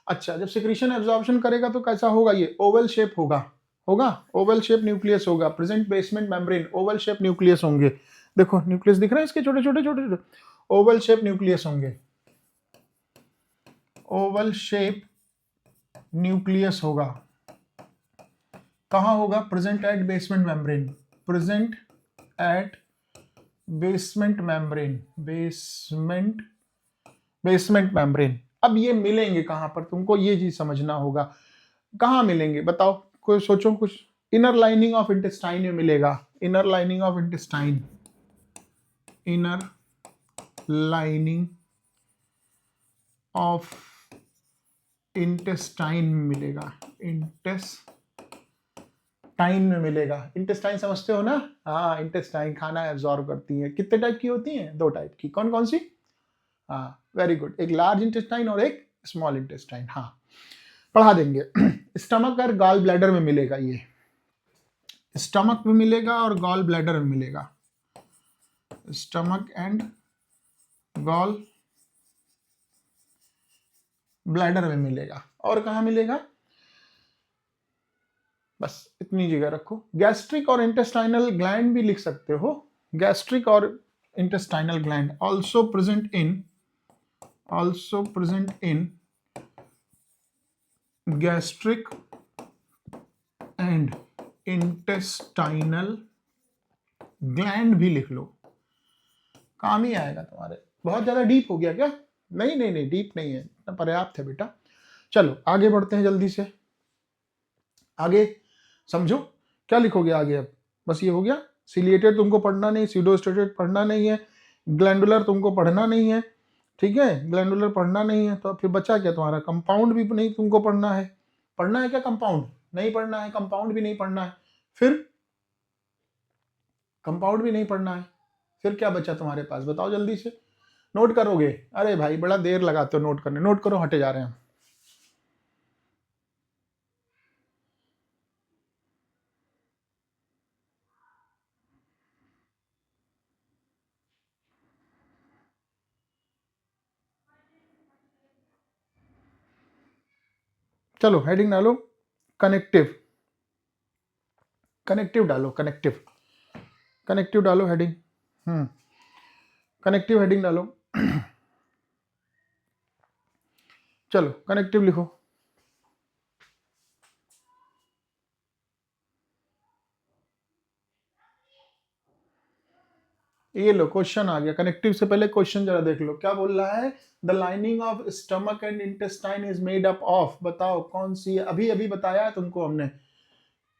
अच्छा, जब सिक्रीशन एब्जॉर्बेशन करेगा तो कैसा होगा? ये ओवल शेप होगा, होगा ओवल शेप न्यूक्लियस होगा। Present basement membrane, Oval shape nucleus होंगे। देखो न्यूक्लियस दिख रहा है इसके, छोटे छोटे छोटे छोटे ओवल शेप न्यूक्लियस होंगे, ओवल शेप न्यूक्लियस होगा। कहाँ होगा? Present at basement membrane, present at basement membrane, basement membrane. अब ये मिलेंगे कहां पर? तुमको ये चीज समझना होगा। कहाँ मिलेंगे बताओ, कोई सोचो कुछ। इनर लाइनिंग ऑफ इंटेस्टाइन में मिलेगा, inner lining of intestine, inner lining of intestine में मिलेगा, इंटेस्टाइन में मिलेगा। इंटेस्टाइन समझते हो ना? हाँ, इंटेस्टाइन खाना एब्जॉर्ब करती है। कितने टाइप की होती हैं? 2 टाइप की। कौन कौन सी? हाँ, वेरी गुड। एक लार्ज इंटेस्टाइन और एक स्मॉल इंटेस्टाइन। हाँ, पढ़ा देंगे। स्टमक और गॉल ब्लैडर में मिलेगा ये, स्टमक में मिलेगा और गॉल ब्लैडर में मिलेगा, स्टमक एंड गॉल ब्लैडर में मिलेगा। और कहाँ मिलेगा? बस इतनी जगह रखो। गैस्ट्रिक और इंटेस्टाइनल ग्लैंड भी लिख सकते हो, गैस्ट्रिक और intestinal gland also present in gastric and intestinal gland भी लिख लो, काम ही आएगा तुम्हारे। बहुत ज्यादा डीप हो गया क्या? नहीं नहीं नहीं, डीप नहीं है, पर्याप्त है बेटा। चलो आगे बढ़ते हैं जल्दी से। आगे समझो क्या लिखोगे आगे। अब बस ये हो गया। सिलिएटेड तुमको पढ़ना नहीं, सीडोस्टेटेड पढ़ना नहीं है, ग्लैंडुलर तुमको पढ़ना नहीं है। ठीक है, ग्लैंडुलर पढ़ना नहीं है, तो अब फिर बचा क्या तुम्हारा? कंपाउंड भी नहीं तुमको पढ़ना है। पढ़ना है क्या कंपाउंड? नहीं पढ़ना है, कंपाउंड भी नहीं पढ़ना है। फिर कंपाउंड भी नहीं पढ़ना है, फिर क्या बचा तुम्हारे पास? बताओ जल्दी से। नोट करोगे? अरे भाई बड़ा देर लगाते हो नोट करने। नोट करो, हटे जा रहे हैं। चलो हेडिंग डालो, कनेक्टिव, कनेक्टिव डालो, कनेक्टिव, कनेक्टिव डालो हेडिंग। कनेक्टिव हेडिंग डालो। चलो कनेक्टिव लिखो। ये लो क्वेश्चन आ गया। कनेक्टिव से पहले क्वेश्चन जरा देख लो, क्या बोल रहा है? The lining of stomach and intestine is made up of, बताओ कौन सी है? अभी अभी बताया है तुमको हमने,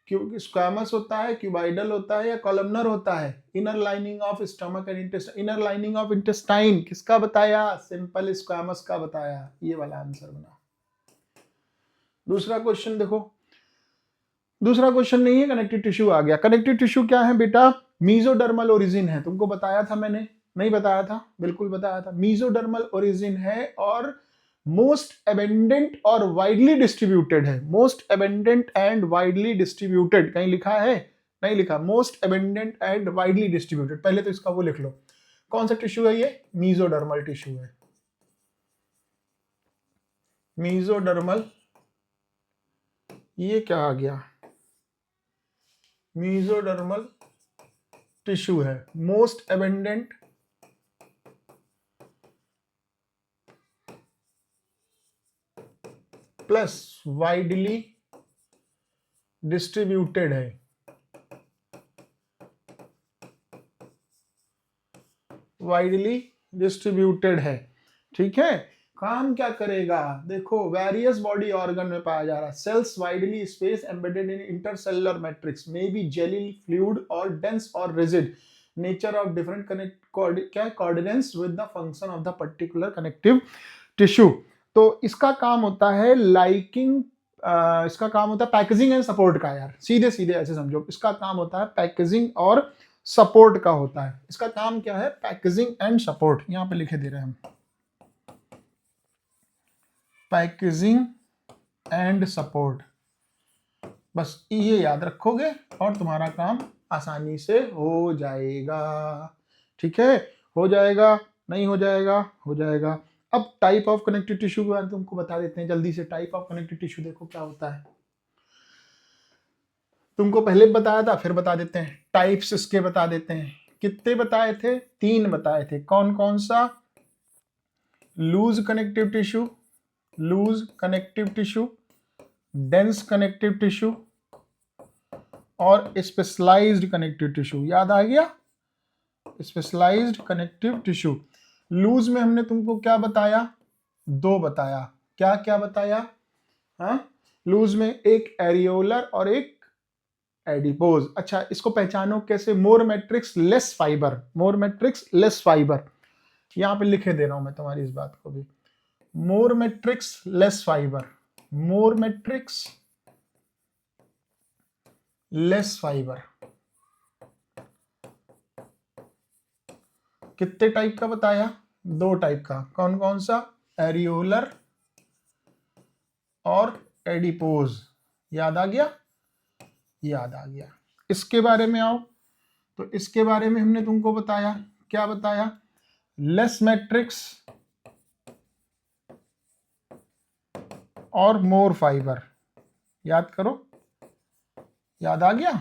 क्योंकि स्क्वैमस होता है, क्यूबाइडल होता है या कॉलमनर होता है? Inner lining of stomach and intestine, inner lining of intestine किसका बताया? सिंपल स्क्वैमस का बताया। ये वाला आंसर बना। दूसरा क्वेश्चन देखो, दूसरा क्वेश्चन नहीं है, कनेक्टिव टिश्यू आ गया। कनेक्टिव टिश्यू क्या है बेटा? मीजोडर्मल ओरिजिन है। तुमको बताया था मैंने? नहीं बताया था? बिल्कुल बताया था। मीजोडर्मल ओरिजिन है और मोस्ट एबेंडेंट और वाइडली डिस्ट्रीब्यूटेड है। Most abundant and widely distributed कहीं लिखा है? नहीं लिखा। Most abundant and widely distributed, पहले तो इसका वो लिख लो। कौन सा टिश्यू है ये? मीजोडर्मल टिश्यू है। मीजोडर्मल, ये क्या आ गया? मीजोडर्मल टिश्यू है, most abundant plus widely distributed है। वाइडली डिस्ट्रीब्यूटेड है, ठीक है। काम क्या करेगा? देखो, वेरियस बॉडी ऑर्गन में पाया जा रहा है। Cells widely space embedded in intercellular matrix may be jelly, fluid और डेंस और रिजिड। नेचर ऑफ डिफरेंट क्या coordinates with the function of the particular connective tissue. तो इसका काम होता है लाइकिंग, इसका काम होता है पैकेजिंग एंड सपोर्ट का। यार सीधे सीधे ऐसे समझो, इसका काम होता है पैकेजिंग और सपोर्ट का होता है। इसका काम क्या है? Packaging and support. यहां पे लिखे दे रहे हैं हम, पैकेजिंग एंड सपोर्ट। बस ये याद रखोगे और तुम्हारा काम आसानी से हो जाएगा, ठीक है। हो जाएगा, नहीं हो जाएगा? हो जाएगा। अब टाइप ऑफ कनेक्टिव टिश्यू के बारे में तुमको बता देते हैं जल्दी से। टाइप ऑफ कनेक्टिव टिश्यू देखो क्या होता है। तुमको पहले बताया था, फिर बता देते हैं। टाइप्स इसके बता देते हैं। कितने बताए थे? 3 बताए थे। कौन कौन सा? Loose connective tissue, loose connective tissue, dense connective tissue और स्पेशलाइज्ड कनेक्टिव टिश्यू। याद आ गया? Specialised connective tissue. लूज में हमने तुमको क्या बताया? 2 बताया। क्या क्या बताया? हाँ, लूज में एक एरियोलर और एक एडिपोज। अच्छा, इसको पहचानो कैसे? मोर मैट्रिक्स लेस फाइबर, मोर मैट्रिक्स लेस फाइबर। यहां पे लिखे दे रहा हूं मैं तुम्हारी इस बात को भी। मोर मैट्रिक्स लेस फाइबर, मोर मैट्रिक्स लेस फाइबर। कितने टाइप का बताया? 2 टाइप का। कौन कौन सा? एरियोलर और एडिपोज। याद आ गया? याद आ गया। इसके बारे में आओ, तो इसके बारे में हमने तुमको बताया। क्या बताया? लेस मैट्रिक्स और मोर फाइबर। याद करो, याद आ गया?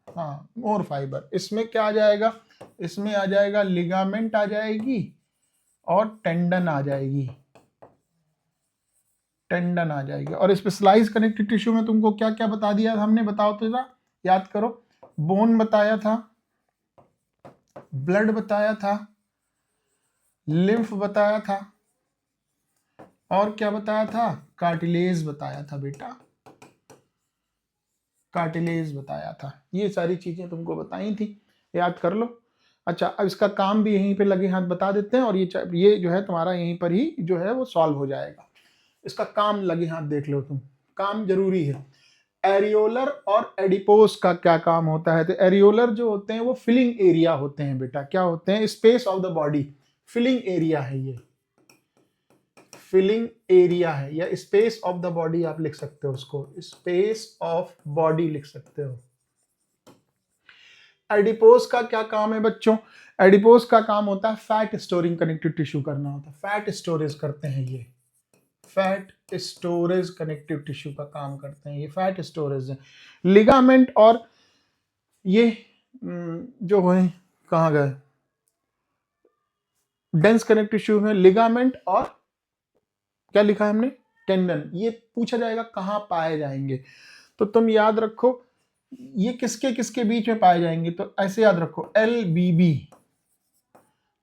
हाँ, मोर फाइबर। इसमें क्या आ जाएगा? इसमें आ जाएगा लिगामेंट आ जाएगी और टेंडन आ जाएगी, टेंडन आ जाएगी। और स्पेशलाइज कनेक्टिव टिश्यू में तुमको क्या क्या बता दिया हमने? बताओ तो जरा, याद करो। बोन बताया था, ब्लड बताया था, लिम्फ बताया था, और क्या बताया था? कार्टिलेज बताया था बेटा, कार्टिलेज बताया था। ये सारी चीजें तुमको बताई थी, याद कर लो। अच्छा, अब इसका काम भी यहीं पे लगे हाथ बता देते हैं और ये जो है तुम्हारा यहीं पर ही जो है वो सॉल्व हो जाएगा। इसका काम लगे हाथ देख लो तुम, काम जरूरी है। एरियोलर और एडिपोस का क्या काम होता है? तो एरियोलर जो होते हैं वो फिलिंग एरिया होते हैं बेटा। क्या होते हैं? Space of the body, filling area है ये, फिलिंग एरिया है या स्पेस ऑफ द बॉडी आप लिख सकते हो उसको, स्पेस ऑफ बॉडी लिख सकते हो। एडिपोस का क्या काम है बच्चों? एडिपोस का काम होता है फैट स्टोरिंग कनेक्टिव टिश्यू करना होता है। फैट स्टोरेज करते हैं ये, फैट स्टोरेज कनेक्टिव टिश्यू का काम करते हैं ये, फैट स्टोरेज है। लिगामेंट और ये जो है कहाँ गए? डेंस कनेक्टिव टिश्यू में लिगामेंट और क्या लिखा है हमने? टेंडन। ये पूछा जाएगा कहाँ पाए जाएंगे, तो तुम याद रखो ये किसके किसके बीच में पाए जाएंगे। तो ऐसे याद रखो, LBB,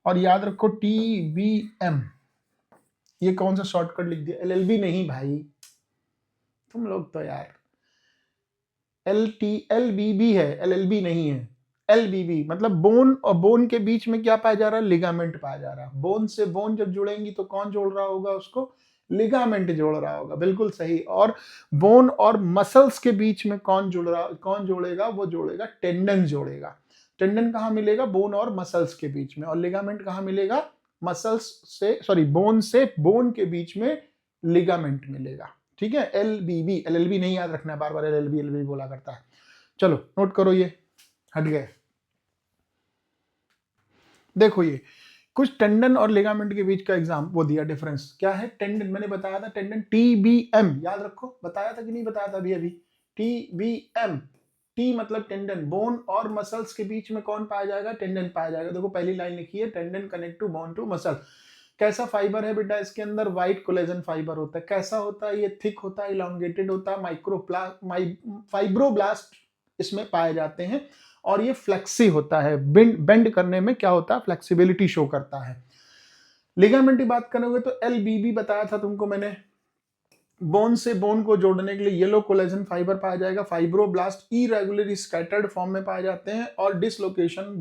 और याद रखो TBM, ये कौन सा शॉर्टकट लिख दिया, LLB नहीं भाई, तुम लोग तो यार, LBB है, LLB नहीं है। LBB मतलब बोन और बोन के बीच में क्या पाया जा रहा है, लिगामेंट पाया जा रहा है। बोन से बोन जब जुड़ेंगी तो कौन जोड़ रहा होगा उसको, लिगामेंट जोड़ रहा होगा, बिल्कुल सही। और बोन और मसल्स के बीच में कौन जोड़ेगा, वो जोड़ेगा टेंडन जोड़ेगा। टेंडन कहाँ मिलेगा, बोन और मसल्स के बीच में। और लिगामेंट कहाँ मिलेगा, बोन से बोन के बीच में लिगामेंट मिलेगा। ठीक है, LBB नहीं याद रखना है, बार बार LLB बोला करता है। चलो नोट करो, ये हट गए। देखो ये कुछ टेंडन और लिगामेंट के बीच का एग्जाम वो दिया, डिफरेंस क्या है। टेंडन मैंने बताया था, टेंडन TBM याद रखो, बताया था कि नहीं बताया था अभी अभी, TBM। T मतलब टेंडन, बोन और मसल्स के बीच में कौन पाया जाएगा, टेंडन पाया जाएगा। देखो पहली लाइन लिखी है, tendon connect to bone to muscle. कैसा फाइबर है बेटा, इसके अंदर व्हाइट कोलेजन फाइबर होता है। कैसा होता है, ये थिक होता है, इलांगेटेड होता है, फाइब्रोब्लास्ट इसमें पाए जाते हैं। और ये फ्लेक्सी होता है, बेंड करने में क्या होता है, फ्लेक्सिबिलिटी शो करता है। लिगामेंट की बात करोगे तो LBB बताया था तुमको मैंने, बोन से बोन को जोड़ने के लिए येलो कोलेजन फाइबर पाया जाएगा। फाइब्रोब्लास्ट इरेगुलरली स्कैटर्ड फॉर्म में पाए जाते हैं। और डिसलोकेशन,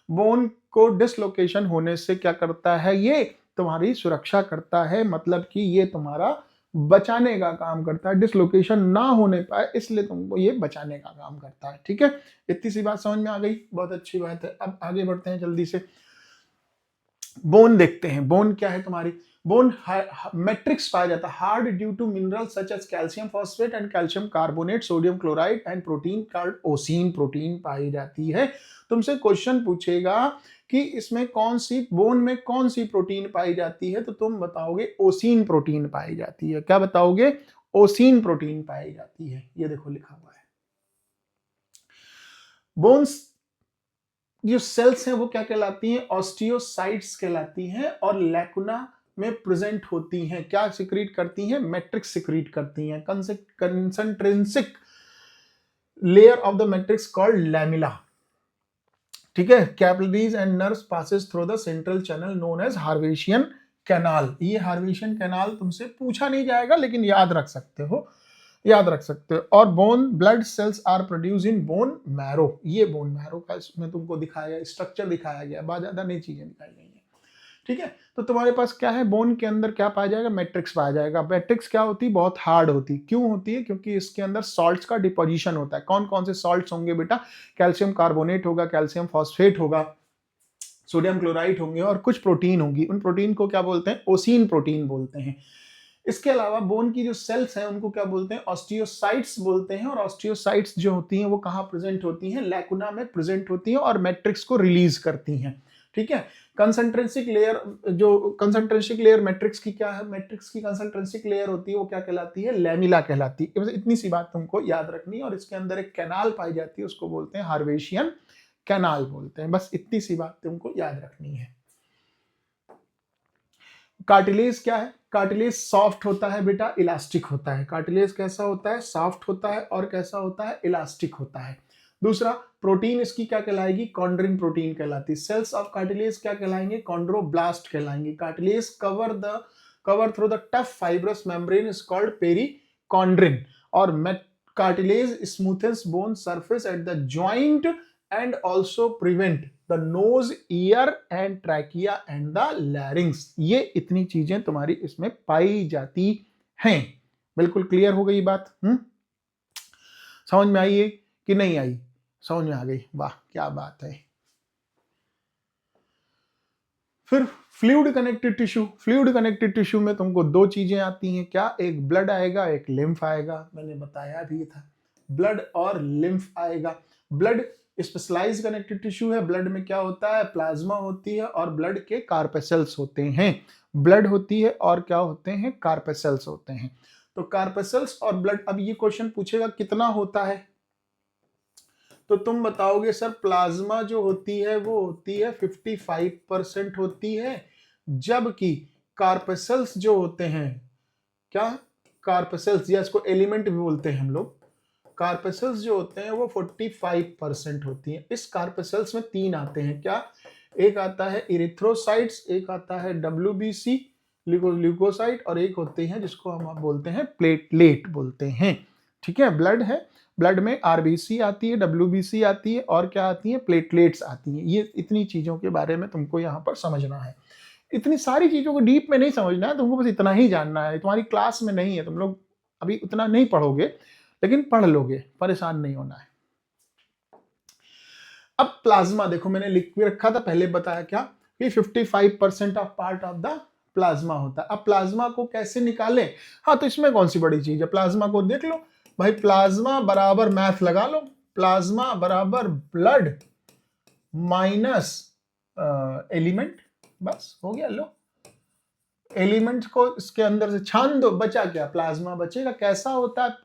बोन को डिसलोकेशन होने से क्या करता है, ये तुम्हारी सुरक्षा करता है, मतलब कि ये तुम्हारा बचाने का काम करता है। डिसलोकेशन ना होने पाए इसलिए तुमको ये बचाने का काम करता है। ठीक है, इतनी सी बात समझ में आ गई, बहुत अच्छी बात है। अब आगे बढ़ते हैं जल्दी से, बोन देखते हैं। बोन क्या है तुम्हारी, बोन मैट्रिक्स पाया जाता है, hard due to mineral such as calcium phosphate and calcium carbonate, sodium chloride and protein called ossein protein पाई जाती है। तुमसे क्वेश्चन पूछेगा कि इसमें कौन सी, बोन में कौन सी प्रोटीन पाई जाती है, तो तुम बताओगे ओसीन प्रोटीन पाई जाती है। क्या बताओगे, ओसीन प्रोटीन पाई जाती है। ये देखो लिखा हुआ है। बोन्स जो सेल्स हैं वो क्या कहलाती हैं, ऑस्टियोसाइट्स कहलाती हैं। और लैकुना में प्रेजेंट होती हैं, क्या सिक्रीट करती हैं, मैट्रिक्स सिक्रीट करती हैं। Concentric layer of the matrix called lamella. ठीक है, capillaries and nerves passes through the central channel known as Haversian canal. ये हार्वेशियन कैनाल तुमसे पूछा नहीं जाएगा लेकिन याद रख सकते हो, याद रख सकते हो। और bone blood cells are produce in bone marrow, ये बोन मैरो का इसमें तुमको दिखाया, स्ट्रक्चर दिखाया गया, बहुत ज्यादा नई चीजें दिखाई गई हैं। ठीक है, तो तुम्हारे पास क्या है, बोन के अंदर क्या पाया जाएगा, मैट्रिक्स पाया जाएगा। मैट्रिक्स क्या होती है, बहुत हार्ड होती। क्यों होती है, क्योंकि इसके अंदर सॉल्ट्स का डिपोजिशन होता है। कौन कौन से सॉल्ट्स होंगे बेटा, कैल्शियम कार्बोनेट होगा, कैल्शियम फॉस्फेट होगा, सोडियम क्लोराइड होंगे और कुछ प्रोटीन होंगी। उन प्रोटीन को क्या बोलते हैं, ओसीन प्रोटीन बोलते हैं। इसके अलावा बोन की जो सेल्स हैं उनको क्या बोलते हैं, ऑस्टियोसाइट्स बोलते हैं। और ऑस्टियोसाइट्स जो होती हैं वो कहाँ प्रेजेंट होती हैं, लैकुना में प्रेजेंट होती हैं और मैट्रिक्स को रिलीज करती हैं। ठीक है, कंसंट्रेंसिक लेयर, जो कंसंट्रेंसिक लेयर मैट्रिक्स की क्या है, मैट्रिक्स की कंसंट्रेंसिक लेयर होती है वो क्या कहलाती है, लैमिला कहलाती है। इतनी सी बात तुमको याद रखनी है। और इसके अंदर एक कैनाल पाई जाती है, उसको बोलते हैं हार्वेशियन कैनाल बोलते हैं। बस इतनी सी बात तुमको याद रखनी है। कार्टिलेज क्या है, कार्टिलेज सॉफ्ट होता है बेटा, इलास्टिक होता है। कार्टिलेज कैसा होता है, सॉफ्ट होता है और कैसा होता है, इलास्टिक होता है। दूसरा, प्रोटीन इसकी क्या कहलाएगी, कॉन्ड्रिन प्रोटीन कहलाती। सेल्स ऑफ कार्टिलेज क्या कहलाएंगे, कॉन्ड्रोब्लास्ट कहलाएंगे। Cartilage cover through the tough fibrous membrane is called perichondrium. और cartilage smoothens bone surface at the joint and also prevent the nose, ear and trachea and the larynx. ये इतनी चीजें तुम्हारी इसमें पाई जाती हैं। बिल्कुल क्लियर हो गई बात, समझ में आई है कि नहीं आई, समझ में आ गई, वाह क्या बात है। फिर fluid connected tissue, fluid connected tissue में तुमको दो चीजें आती हैं, क्या, एक ब्लड आएगा, एक लिम्फ आएगा। मैंने बताया भी था, ब्लड और लिम्फ आएगा। ब्लड स्पेशलाइज कनेक्टिव टिश्यू है। ब्लड में क्या होता है, प्लाज्मा होती है और ब्लड के कार्पेसल्स होते हैं। ब्लड होती है और क्या होते हैं, कार्पेसल्स होते हैं। तो कार्पेसल्स और ब्लड, अब ये क्वेश्चन पूछेगा कितना होता है, तो तुम बताओगे सर प्लाज्मा जो होती है वो होती है 55% होती है, जबकि कार्पेसल्स जो होते हैं, क्या, कार्पेसल्स या इसको एलिमेंट भी बोलते हैं हम लोग, कार्पेसल्स जो होते हैं वो 45% होती हैं। इस कार्पेसल्स में तीन आते हैं, क्या, एक आता है इरिथ्रोसाइट्स, एक आता है WBC ल्यूकोसाइट, और एक होते हैं जिसको हम बोलते हैं प्लेटलेट बोलते हैं। ठीक है, ब्लड है, ब्लड में RBC आती है, WBC आती है, और क्या आती है, प्लेटलेट्स आती हैं। ये इतनी चीजों के बारे में तुमको यहाँ पर समझना है। इतनी सारी चीजों को डीप में नहीं समझना है तुमको, बस इतना ही जानना है। तुम्हारी क्लास में नहीं है, तुम लोग अभी उतना नहीं पढ़ोगे, लेकिन पढ़ लोगे, परेशान नहीं होना है। अब प्लाज्मा देखो, मैंने लिख के रखा था पहले, बताया क्या कि 55% of part of the plasma होता है। अब प्लाज्मा को कैसे निकालें? हाँ, तो इसमें कौन सी बड़ी चीज है, प्लाज्मा को देख लो भाई। प्लाज्मा बराबर मैथ लगा लो, प्लाज्मा बराबर ब्लड माइनस एलिमेंट, बस हो गया। लो, एलिमेंट को इसके अंदर से छान दो, बचा क्या, प्लाज्मा बचेगा। कैसा होता है?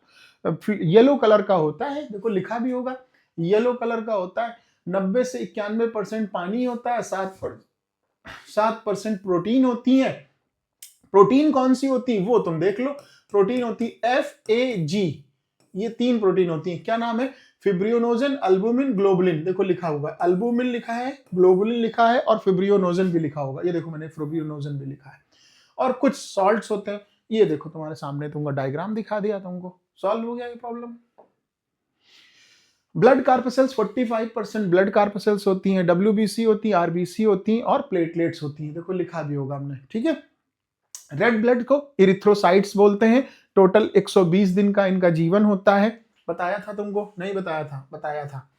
येलो कलर का होता है, देखो लिखा भी होगा, येलो कलर का होता है। 90 से 91% पानी होता है, 7% प्रोटीन होती है। प्रोटीन कौन सी होती है वो तुम देख लो, प्रोटीन होती है FAG, ये 3 प्रोटीन होती है। क्या नाम है? फिब्रियोनोजन, अल्बुमिन, ग्लोबुलिन। देखो लिखा हुआ है, अल्बुमिन लिखा है, ग्लोबुलिन लिखा है, और फिब्रियोनोजन भी लिखा होगा। ये देखो मैंने फिब्रियोनोजन भी लिखा है। और कुछ सॉल्ट्स होते हैं, ये देखो तुम्हारे सामने, तुमको डायग्राम दिखा दिया, तुमको सॉल्व हो गया ये प्रॉब्लम। ब्लड कार्पसेल्स 45% ब्लड कार्पसेल्स होती हैं, WBC होती है, RBC होती हैं, और प्लेटलेट्स होती हैं। देखो लिखा भी होगा हमने, ठीक है। रेड ब्लड को इरिथ्रोसाइट्स बोलते हैं। टोटल 120 दिन का इनका जीवन होता है। बताया था तुमको? नहीं बताया था? बताया था।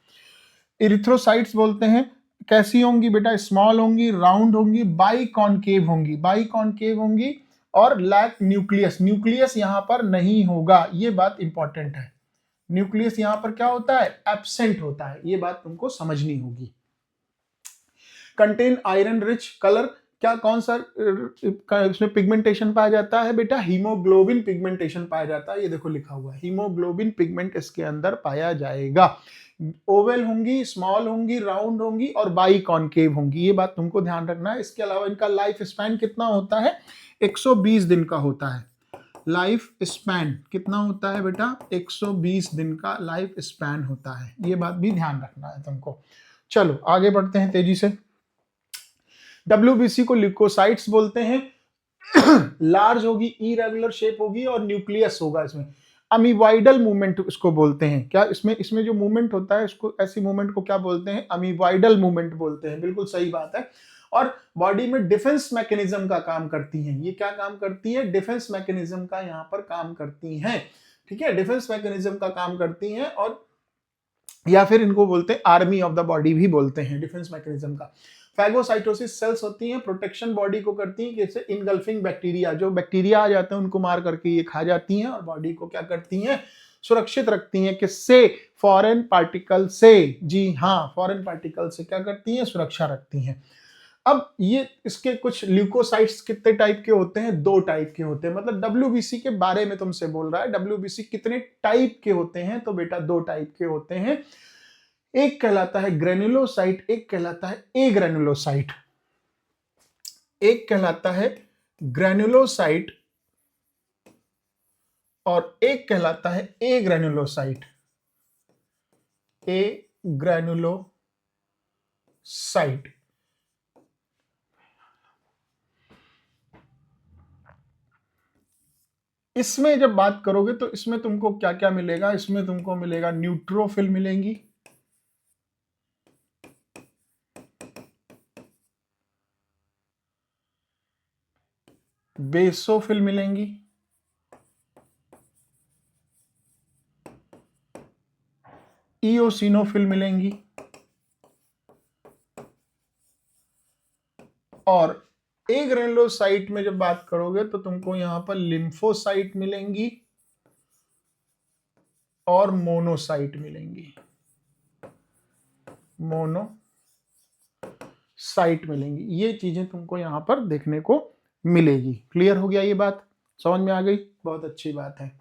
इरिथ्रोसाइट्स बोलते हैं। कैसी होंगी बेटा? स्मॉल होंगी, राउंड होंगी, बाई कॉनकेव होंगी, बाई कॉनकेव होंगी, और लैक न्यूक्लियस, न्यूक्लियस यहां पर नहीं होगा, ये बात इंपॉर्टेंट है। न्यूक्लियस यहां पर क्या होता है? एब्सेंट होता है, ये बात तुमको समझनी होगी। कंटेन आयरन रिच कलर, क्या कौन सा इसमें पिगमेंटेशन पाया जाता है बेटा? हीमोग्लोबिन पिगमेंटेशन पाया जाता है। ये देखो लिखा हुआ है, हीमोग्लोबिन पिगमेंट इसके अंदर पाया जाएगा। ओवल होंगी, स्मॉल होंगी, राउंड होंगी, और बाई कॉनकेव होंगी, ये बात तुमको ध्यान रखना है। इसके अलावा इनका लाइफ स्पैन कितना होता है? 120 दिन का होता है। लाइफ स्पैन कितना होता है बेटा? 120 दिन का लाइफ स्पैन होता है, ये बात भी ध्यान रखना है तुमको। चलो आगे बढ़ते हैं तेजी से। WBC को ल्यूकोसाइट्स बोलते हैं। लार्ज होगी, इरेगुलर शेप होगी, और न्यूक्लियस होगा इसमें। अमीवाइडल मूवमेंट इसको बोलते हैं। क्या इसमें जो मूवमेंट होता है, इसको ऐसी मूवमेंट को क्या बोलते हैं? अमीवाइडल मूवमेंट बोलते हैं। बिल्कुल सही बात है। और बॉडी में डिफेंस मैकेनिज्म का काम करती हैं। ये क्या काम करती है? डिफेंस मैकेनिज्म का यहाँ पर काम करती हैं। ठीक है, डिफेंस मैकेनिज्म का काम करती हैं, और या फिर इनको बोलते हैं आर्मी ऑफ द बॉडी भी बोलते हैं, डिफेंस मैकेनिज्म का। फैगोसाइटोसिस सेल्स होती हैं, प्रोटेक्शन बॉडी को करती हैं, जैसे इनगल्फिंग बैक्टीरिया, जो बैक्टीरिया आ जाते हैं उनको मार करके ये खा जाती हैं, और बॉडी को क्या करती हैं? सुरक्षित रखती हैं। किससे? फॉरेन पार्टिकल से। जी हाँ, फॉरेन पार्टिकल से क्या करती हैं? सुरक्षा रखती हैं। अब ये इसके कुछ ल्यूकोसाइट्स कितने टाइप के होते हैं? 2 टाइप के होते हैं। मतलब WBC के बारे में तुमसे बोल रहा है, WBC कितने टाइप के होते हैं? तो बेटा 2 टाइप के होते हैं। एक कहलाता है ग्रेनुलोसाइट, एक कहलाता है ए ग्रेनुलोसाइट। एक कहलाता है ग्रेनुलोसाइट, और एक कहलाता है ए ग्रेनुलोसाइट। ए ग्रेनुलोसाइट। इसमें जब बात करोगे तो इसमें तुमको क्या क्या मिलेगा? इसमें तुमको मिलेगा न्यूट्रोफिल मिलेंगी, बेसोफिल मिलेंगी, इओसिनोफिल मिलेंगी, और ए ग्रेनुलोसाइट में जब बात करोगे तो तुमको यहां पर लिम्फोसाइट मिलेंगी और मोनोसाइट मिलेंगी, मोनोसाइट मिलेंगी। ये चीजें तुमको यहां पर देखने को मिलेगी। क्लियर हो गया? ये बात समझ में आ गई? बहुत अच्छी बात है।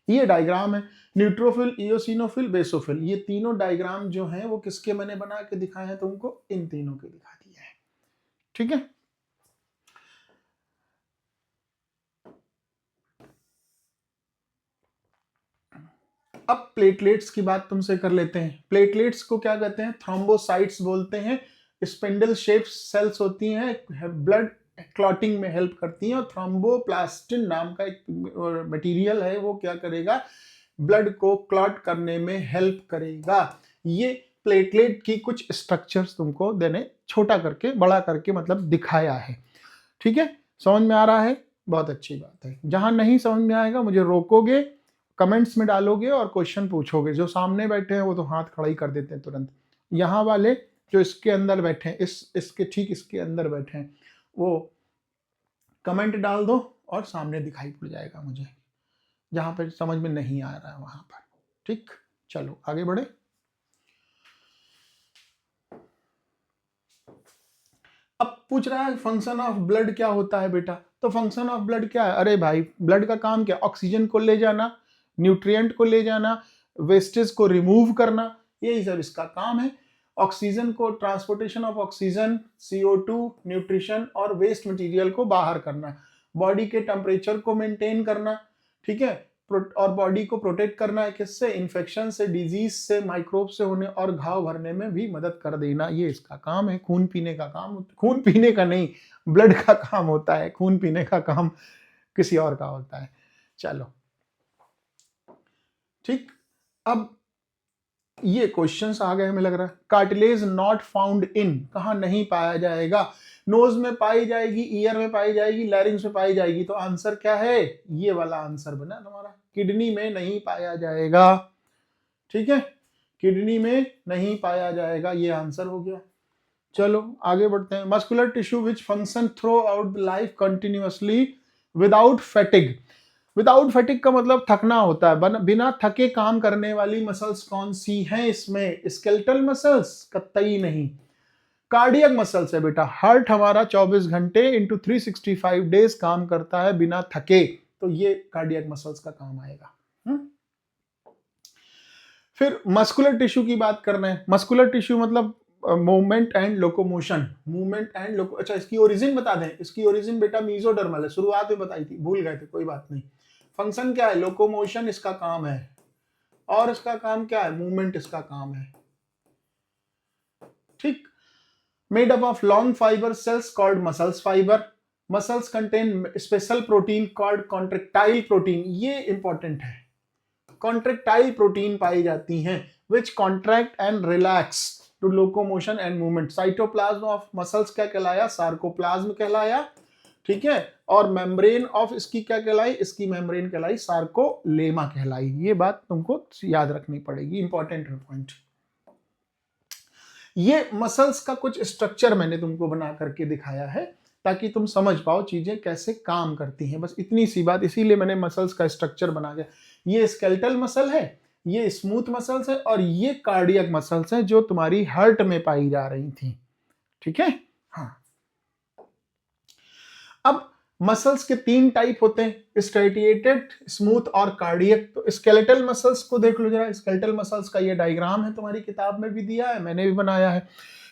ये डायग्राम है, न्यूट्रोफिल, इओसिनोफिल, बेसोफिल, ये तीनों डायग्राम जो हैं वो किसके मैंने बना के दिखाए हैं तुमको? इन तीनों के दिखा दिए हैं। ठीक है, अब प्लेटलेट्स की बात तुमसे कर लेते हैं। प्लेटलेट्स को क्या कहते हैं? थ्रोम्बोसाइट्स बोलते हैं। स्पिंडल शेप सेल्स होती हैं, ब्लड क्लॉटिंग में हेल्प करती हैं, और थ्रोम्बोप्लास्टिन नाम का एक मटेरियल है, वो क्या करेगा, ब्लड को क्लॉट करने में हेल्प करेगा। ये प्लेटलेट की कुछ स्ट्रक्चर्स तुमको देने, छोटा करके बड़ा करके मतलब दिखाया है। ठीक है, समझ में आ रहा है? बहुत अच्छी बात है। जहां नहीं समझ में आएगा मुझे रोकोगे, कमेंट्स में डालोगे और क्वेश्चन पूछोगे। जो सामने बैठे हैं वो तो हाथ खड़ा ही कर देते हैं तुरंत। यहाँ वाले जो इसके अंदर बैठे हैं, इसके ठीक इसके अंदर बैठे हैं, वो कमेंट डाल दो और सामने दिखाई पड़ जाएगा मुझे, जहां पर समझ में नहीं आ रहा है वहां पर। ठीक, चलो आगे बढ़े। अब पूछ रहा है फंक्शन ऑफ ब्लड क्या होता है बेटा। तो फंक्शन ऑफ ब्लड क्या है? अरे भाई, ब्लड का काम क्या? ऑक्सीजन को ले जाना, न्यूट्रिएंट को ले जाना, वेस्टेज को रिमूव करना, यही सब इसका काम है। ऑक्सीजन को, transportation of oxygen, CO2, nutrition और वेस्ट मटेरियल को बाहर करना, बॉडी के टेम्परेचर को मेंटेन करना, ठीक है, और बॉडी को प्रोटेक्ट करना है किससे? इन्फेक्शन से, डिजीज से, माइक्रोब से होने और घाव भरने में भी मदद कर देना, ये इसका काम है। खून पीने का काम, खून पीने का नहीं, ब्लड का काम होता है, खून पीने का काम किसी और का होता है। चलो ठीक, अब ये क्वेश्चंस आ गए हमें लग रहा है। कार्टिलेज नॉट फाउंड इन, कहां नहीं पाया जाएगा? नोज में पाई जाएगी, ईयर में पाई जाएगी, लैरिंग्स में पाई जाएगी। तो आंसर क्या है? ये वाला आंसर बना तुम्हारा, किडनी में नहीं पाया जाएगा। ठीक है, किडनी में नहीं पाया जाएगा, ये आंसर हो गया। चलो आगे बढ़ते हैं। Muscular tissue which function through out life continuously without fatigue. Without fatigue का मतलब थकना होता है, बिना थके काम करने वाली मसल्स कौन सी हैं इसमें? Skeletal muscles? कतई नहीं। कार्डियक मसल्स है बेटा। हार्ट हमारा 24 घंटे इंटू 365 डेज काम करता है बिना थके, तो ये कार्डियक मसल्स का काम आएगा। फिर मस्कुलर टिश्यू की बात कर रहे हैं। मस्कुलर टिश्यू मतलब movement and locomotion, movement and अच्छा, इसकी ओरिजिन बता दें। इसकी ओरिजिन बेटा मीजोडर्मल है, शुरुआत में बताई थी, भूल गए थे, कोई बात नहीं। फंक्शन क्या है? लोकोमोशन इसका काम है, और इसका काम क्या है? मूवमेंट इसका काम है। ठीक, made up of long fibre cells called muscles fibre. Muscles contain special protein called contractile protein, ये इंपॉर्टेंट है। कॉन्ट्रेक्टाइल प्रोटीन पाई जाती हैं which contract and relax to locomotion and movement. Cytoplasm of muscles क्या कहलाया? सार्कोप्लाज्म कहलाया। ठीक है, और मेम्ब्रेन ऑफ इसकी क्या कहलाई? इसकी मेम्ब्रेन कहलाई सार्कोलेमा कहलाई। ये बात तुमको याद रखनी पड़ेगी, इंपॉर्टेंट पॉइंट। ये मसल्स का कुछ स्ट्रक्चर मैंने तुमको बना करके दिखाया है ताकि तुम समझ पाओ चीजें कैसे काम करती हैं, बस इतनी सी बात। इसीलिए मैंने मसल्स का स्ट्रक्चर बना दिया। ये स्केलेटल मसल है, ये स्मूथ मसल्स है, और ये कार्डियक मसल्स हैं जो तुम्हारी हार्ट में पाई जा रही थी। ठीक है, हाँ। अब मसल्स के 3 टाइप होते हैं, स्ट्रेटिएटेड, स्मूथ और कार्डियक। तो स्केलेटल मसल्स को देख लो जरा। स्केलेटल मसल्स का ये डायग्राम है, तुम्हारी किताब में भी दिया है, मैंने भी बनाया है।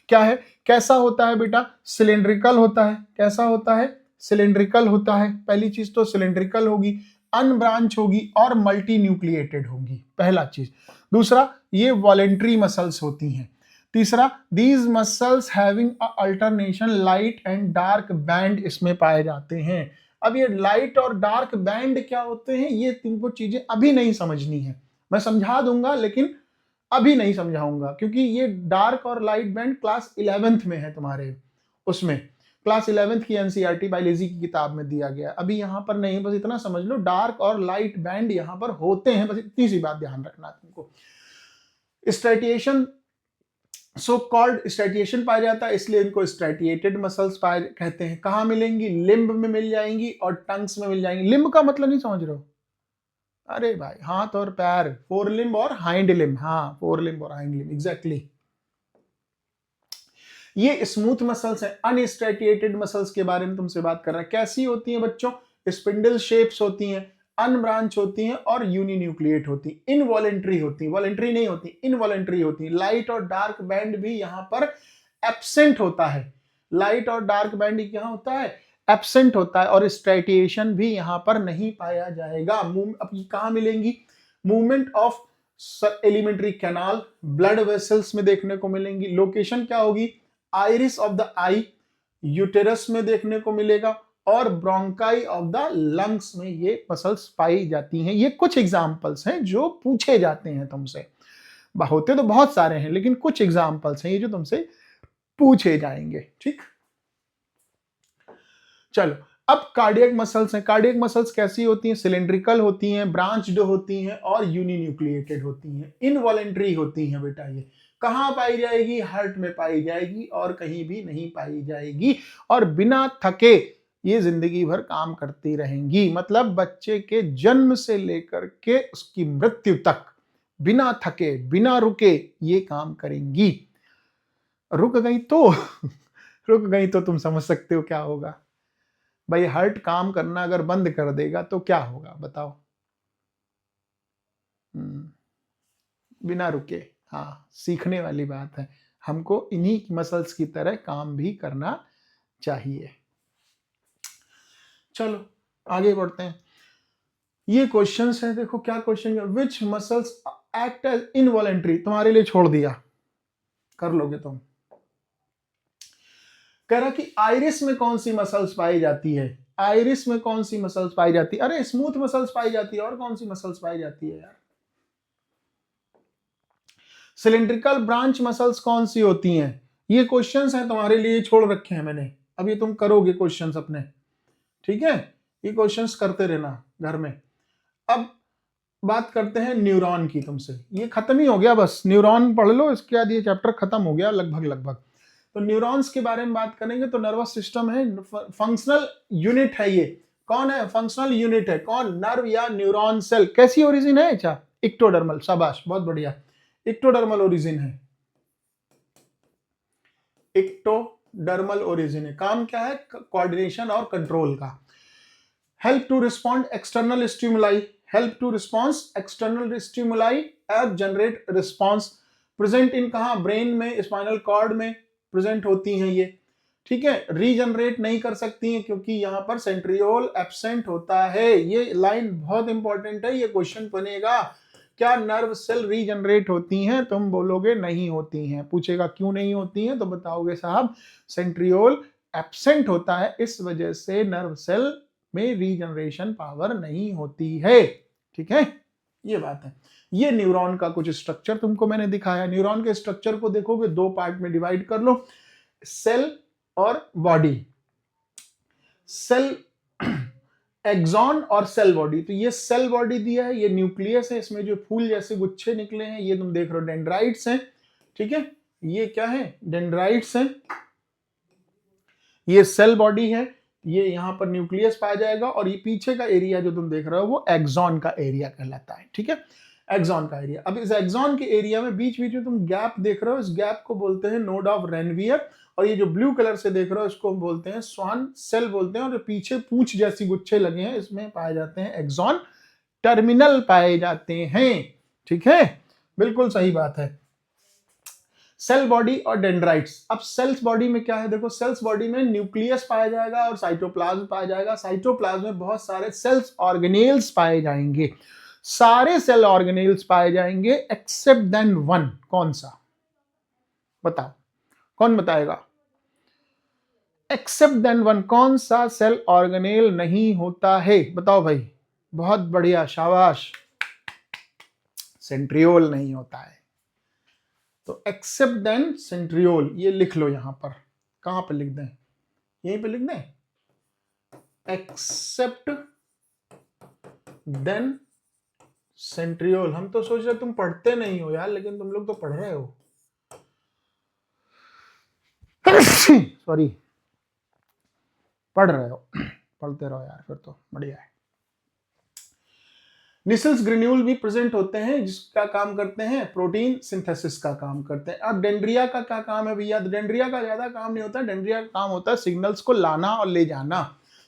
क्या है, कैसा होता है बेटा? सिलिंड्रिकल होता है। कैसा होता है? सिलिंड्रिकल होता है। पहली चीज तो सिलिंड्रिकल होगी, अनब्रांच होगी और मल्टी न्यूक्लिएटेड होगी, पहला चीज। दूसरा, ये वॉलेंट्री मसल्स होती हैं। तीसरा, these muscles having alternation light and dark band इसमें पाए जाते हैं। अब ये लाइट और डार्क बैंड क्या होते हैं, ये तुमको चीजें अभी नहीं समझनी है, मैं समझा दूंगा लेकिन अभी नहीं समझाऊंगा, क्योंकि ये डार्क और लाइट बैंड क्लास 11th में है तुम्हारे, उसमें क्लास 11th की एनसीईआरटी बायोलॉजी की किताब में दिया गया। अभी यहां पर नहीं, बस इतना समझ लो डार्क और लाइट बैंड यहां पर होते हैं, बस इतनी सी बात ध्यान रखना तुमको। स्ट्रेटिएशन, सो कॉल्ड स्ट्रेटिएशन पाया जाता है, इसलिए इनको स्ट्रेटिएटेड मसल्स पाए कहते हैं। कहां मिलेंगी? लिम्ब में मिल जाएंगी और टंग्स में मिल जाएंगी। लिम्ब का मतलब नहीं समझ रहे हो? अरे भाई, हाथ और पैर, फोर लिम्ब और हाइंड लिम्ब। हाँ, फोर लिम्ब और हाइंड लिम्ब, एग्जैक्टली। ये स्मूथ मसल्स है। अनस्ट्रेटिएटेड मसल्स के बारे में तुमसे बात कर रहा है। कैसी होती हैं बच्चों? स्पिंडल शेप्स होती हैं, अनब्रांच होती हैं और यूनिन्यूक्लिएट होती हैं। इनवॉलेंट्री होती हैं, वॉलेंट्री नहीं होती, इनवॉलेंट्री होती हैं। लाइट और डार्क बैंड भी यहां पर एब्सेंट होता है। लाइट और डार्क बैंड क्या होता है? एब्सेंट होता है। और स्ट्रेटिएशन भी यहां पर नहीं पाया जाएगा। अब कहां मिलेंगी? Movement of alimentary canal, blood vessels में देखने को मिलेंगी। लोकेशन क्या होगी? Iris of the I uterus में देखने को मिलेगा, और ब्रोंकाई ऑफ द लंग्स में ये मसल्स पाई जाती हैं। ये कुछ एग्जांपल्स हैं जो पूछे जाते हैं तुमसे, होते तो बहुत सारे हैं लेकिन कुछ एग्जांपल्स हैं ये जो तुमसे पूछे जाएंगे। ठीक, चलो अब कार्डियक मसल्स हैं। कार्डियक मसल्स कैसी होती हैं? सिलेंड्रिकल होती हैं, ब्रांच्ड होती हैं और यूनिन्यूक्लिएटेड होती हैं, इनवॉलेंट्री होती हैं। बेटा ये कहां पाई जाएगी? हार्ट में पाई जाएगी और कहीं भी नहीं पाई जाएगी, और बिना थके ये जिंदगी भर काम करती रहेंगी। मतलब बच्चे के जन्म से लेकर के उसकी मृत्यु तक बिना थके बिना रुके ये काम करेंगी। रुक गई तो रुक गई तो तुम समझ सकते हो क्या होगा। भाई हार्ट काम करना अगर बंद कर देगा तो क्या होगा बताओ? बिना रुके। हाँ, सीखने वाली बात है, हमको इन्हीं मसल्स की तरह काम भी करना चाहिए। चलो आगे बढ़ते हैं। ये क्वेश्चंस है, देखो क्या क्वेश्चन है। विच मसल्स एक्ट एज इनवॉलेंट्री, तुम्हारे लिए छोड़ दिया, कर लोगे तुम। कह रहा कि आइरिस में कौन सी मसल्स पाई जाती है? आइरिस में कौन सी मसल्स पाई जाती है? अरे स्मूथ मसल्स पाई जाती है, और कौन सी मसल्स पाई जाती है यार? सिलेंड्रिकल ब्रांच मसल्स कौन सी होती हैं? ये क्वेश्चंस हैं तुम्हारे लिए, छोड़ रखे हैं मैंने, अब ये तुम करोगे क्वेश्चंस अपने, ठीक है? ये क्वेश्चंस करते रहना घर में। अब बात करते हैं न्यूरॉन की तुमसे, ये खत्म ही हो गया, बस न्यूरॉन पढ़ लो, इसके बाद ये चैप्टर खत्म हो गया लगभग। तो न्यूरॉन्स के बारे में बात करेंगे तो नर्वस सिस्टम है, फंक्शनल यूनिट है ये। कौन है? फंक्शनल यूनिट है। कौन? नर्व या न्यूरॉन सेल। कैसी ओरिजिन है? अच्छा, इक्टोडर्मल, शाबाश, बहुत बढ़िया, इक्टोडर्मल ओरिजिन है। इक्टोडर्मल ओरिजिन है। काम क्या है? कोऑर्डिनेशन और कंट्रोल का। Help to respond external stimuli, help to response external stimuli and generate response. Present in कहां? ब्रेन में, स्पाइनल कॉर्ड में प्रेजेंट होती हैं ये, ठीक है? रीजनरेट नहीं कर सकती हैं क्योंकि यहां पर सेंट्रियोल एब्सेंट होता है। ये लाइन बहुत इंपॉर्टेंट है, ये क्वेश्चन बनेगा। क्या नर्व सेल रीजनरेट होती हैं? तुम बोलोगे नहीं होती हैं। पूछेगा क्यों नहीं होती हैं, तो बताओगे साहब सेंट्रियोल एब्सेंट होता है, इस वजह से नर्व सेल में रीजनरेशन पावर नहीं होती है, ठीक है? ये बात है। ये न्यूरॉन का कुछ स्ट्रक्चर तुमको मैंने दिखाया। न्यूरॉन के स्ट्रक्चर को देखोगे, दो पार्ट में डिवाइड कर लो, सेल और बॉडी। सेल एक्सॉन और सेल बॉडी। तो ये सेल बॉडी दिया है, ये न्यूक्लियस है, इसमें जो फूल जैसे गुच्छे निकले हैं ये तुम देख रहे हो, डेंड्राइट्स हैं, ठीक है? ये क्या है? डेंड्राइट्स हैं। ये सेल बॉडी है, ये यहां पर न्यूक्लियस पाया जाएगा, और ये पीछे का एरिया जो तुम देख रहे हो वो एक्सॉन का एरिया कहलाता है, ठीक है? एक्सॉन का एरिया। अब इस एक्सॉन के एरिया में बीच बीच में तुम गैप देख रहे हो, इस गैप को बोलते हैं नोड ऑफ रेनवियर, और ये जो ब्लू कलर से देख रहे हो इसको बोलते हैं स्वान सेल बोलते हैं, और जो पीछे पूंछ जैसी गुच्छे लगे हैं इसमें पाए जाते हैं एक्सॉन टर्मिनल पाए जाते हैं, ठीक है? बिल्कुल सही बात है। सेल बॉडी और डेंड्राइट्स। अब सेल्स बॉडी में क्या है? देखो, सेल्स बॉडी में न्यूक्लियस पाया जाएगा और साइटोप्लाज्म पाया जाएगा। साइटोप्लाज्म में बहुत सारे सेल्स ऑर्गेनेल्स पाए जाएंगे, सारे सेल ऑर्गेनेल्स पाए जाएंगे एक्सेप्ट देन वन। कौन सा? बताओ, कौन बताएगा? एक्सेप्ट देन वन, कौन सा सेल ऑर्गेनेल नहीं होता है? बताओ भाई। बहुत बढ़िया, शाबाश, सेंट्रियोल नहीं होता है। तो एक्सेप्ट देन सेंट्रियोल, ये लिख लो यहां पर। कहां पर लिख दें? यहीं पे लिख दें, एक्सेप्ट देन सेंट्रियोल। हम तो सोच रहे तुम पढ़ते नहीं हो यार, लेकिन तुम लोग तो पढ़ रहे हो। सॉरी, पढ़ रहे हो, पढ़ते रहो यार, फिर तो बढ़िया है। निसल्स ग्रेन्यूल भी प्रेजेंट होते हैं, जिसका काम करते हैं प्रोटीन सिंथेसिस का काम करते हैं। अब डेंड्रिया का क्या काम है भैया? डेंड्रिया का ज्यादा काम नहीं होता, डेंड्रिया का काम होता है सिग्नल्स को लाना और ले जाना।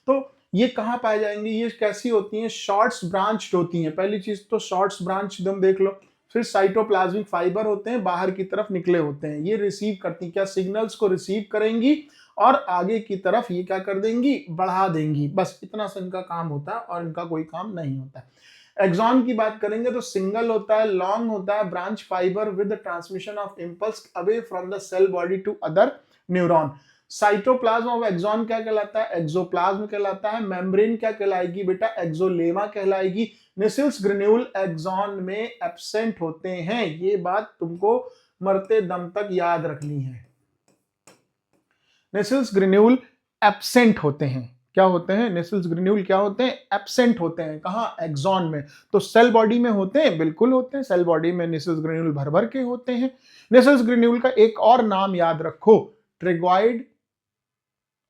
तो ये कहाँ पाए जाएंगे? ये कैसी होती हैं? शॉर्ट्स ब्रांच्ड होती हैं। पहली चीज तो शॉर्ट्स ब्रांच तुम देख लो। फिर साइटोप्लाज्मिक फाइबर होते हैं, बाहर की तरफ निकले होते हैं, ये रिसीव करती, क्या सिग्नल्स को रिसीव करेंगी और आगे की तरफ ये क्या कर देंगी? बढ़ा देंगी। बस इतना सा इनका काम होता है और इनका कोई काम नहीं होता है। एक्सॉन की बात करेंगे तो सिंगल होता है, लॉन्ग होता है, branch fiber with transmission of impulse away from the cell body to other neuron. Cytoplasm of axon क्या कहलाता है? एक्सोप्लाज्म कहलाता है। मेम्ब्रेन क्या कहलाएगी बेटा? एक्सोलेमा कहलाएगी। निसिल्स ग्रेन्यूल एक्सॉन में एब्सेंट होते हैं, ये बात तुमको मरते दम तक याद रखनी है। नेसल्स ग्रेन्यूल एब्सेंट होते हैं। क्या होते हैं? नेसल्स ग्रेन्यूल क्या होते हैं? एब्सेंट होते हैं। कहां? एक्सॉन में। तो सेल बॉडी में होते हैं? बिल्कुल होते हैं। सेल बॉडी में नेसल्स ग्रेन्यूल भर भर के होते हैं। नेसल्स ग्रेन्यूल का एक और नाम याद रखो, ट्रिगॉइड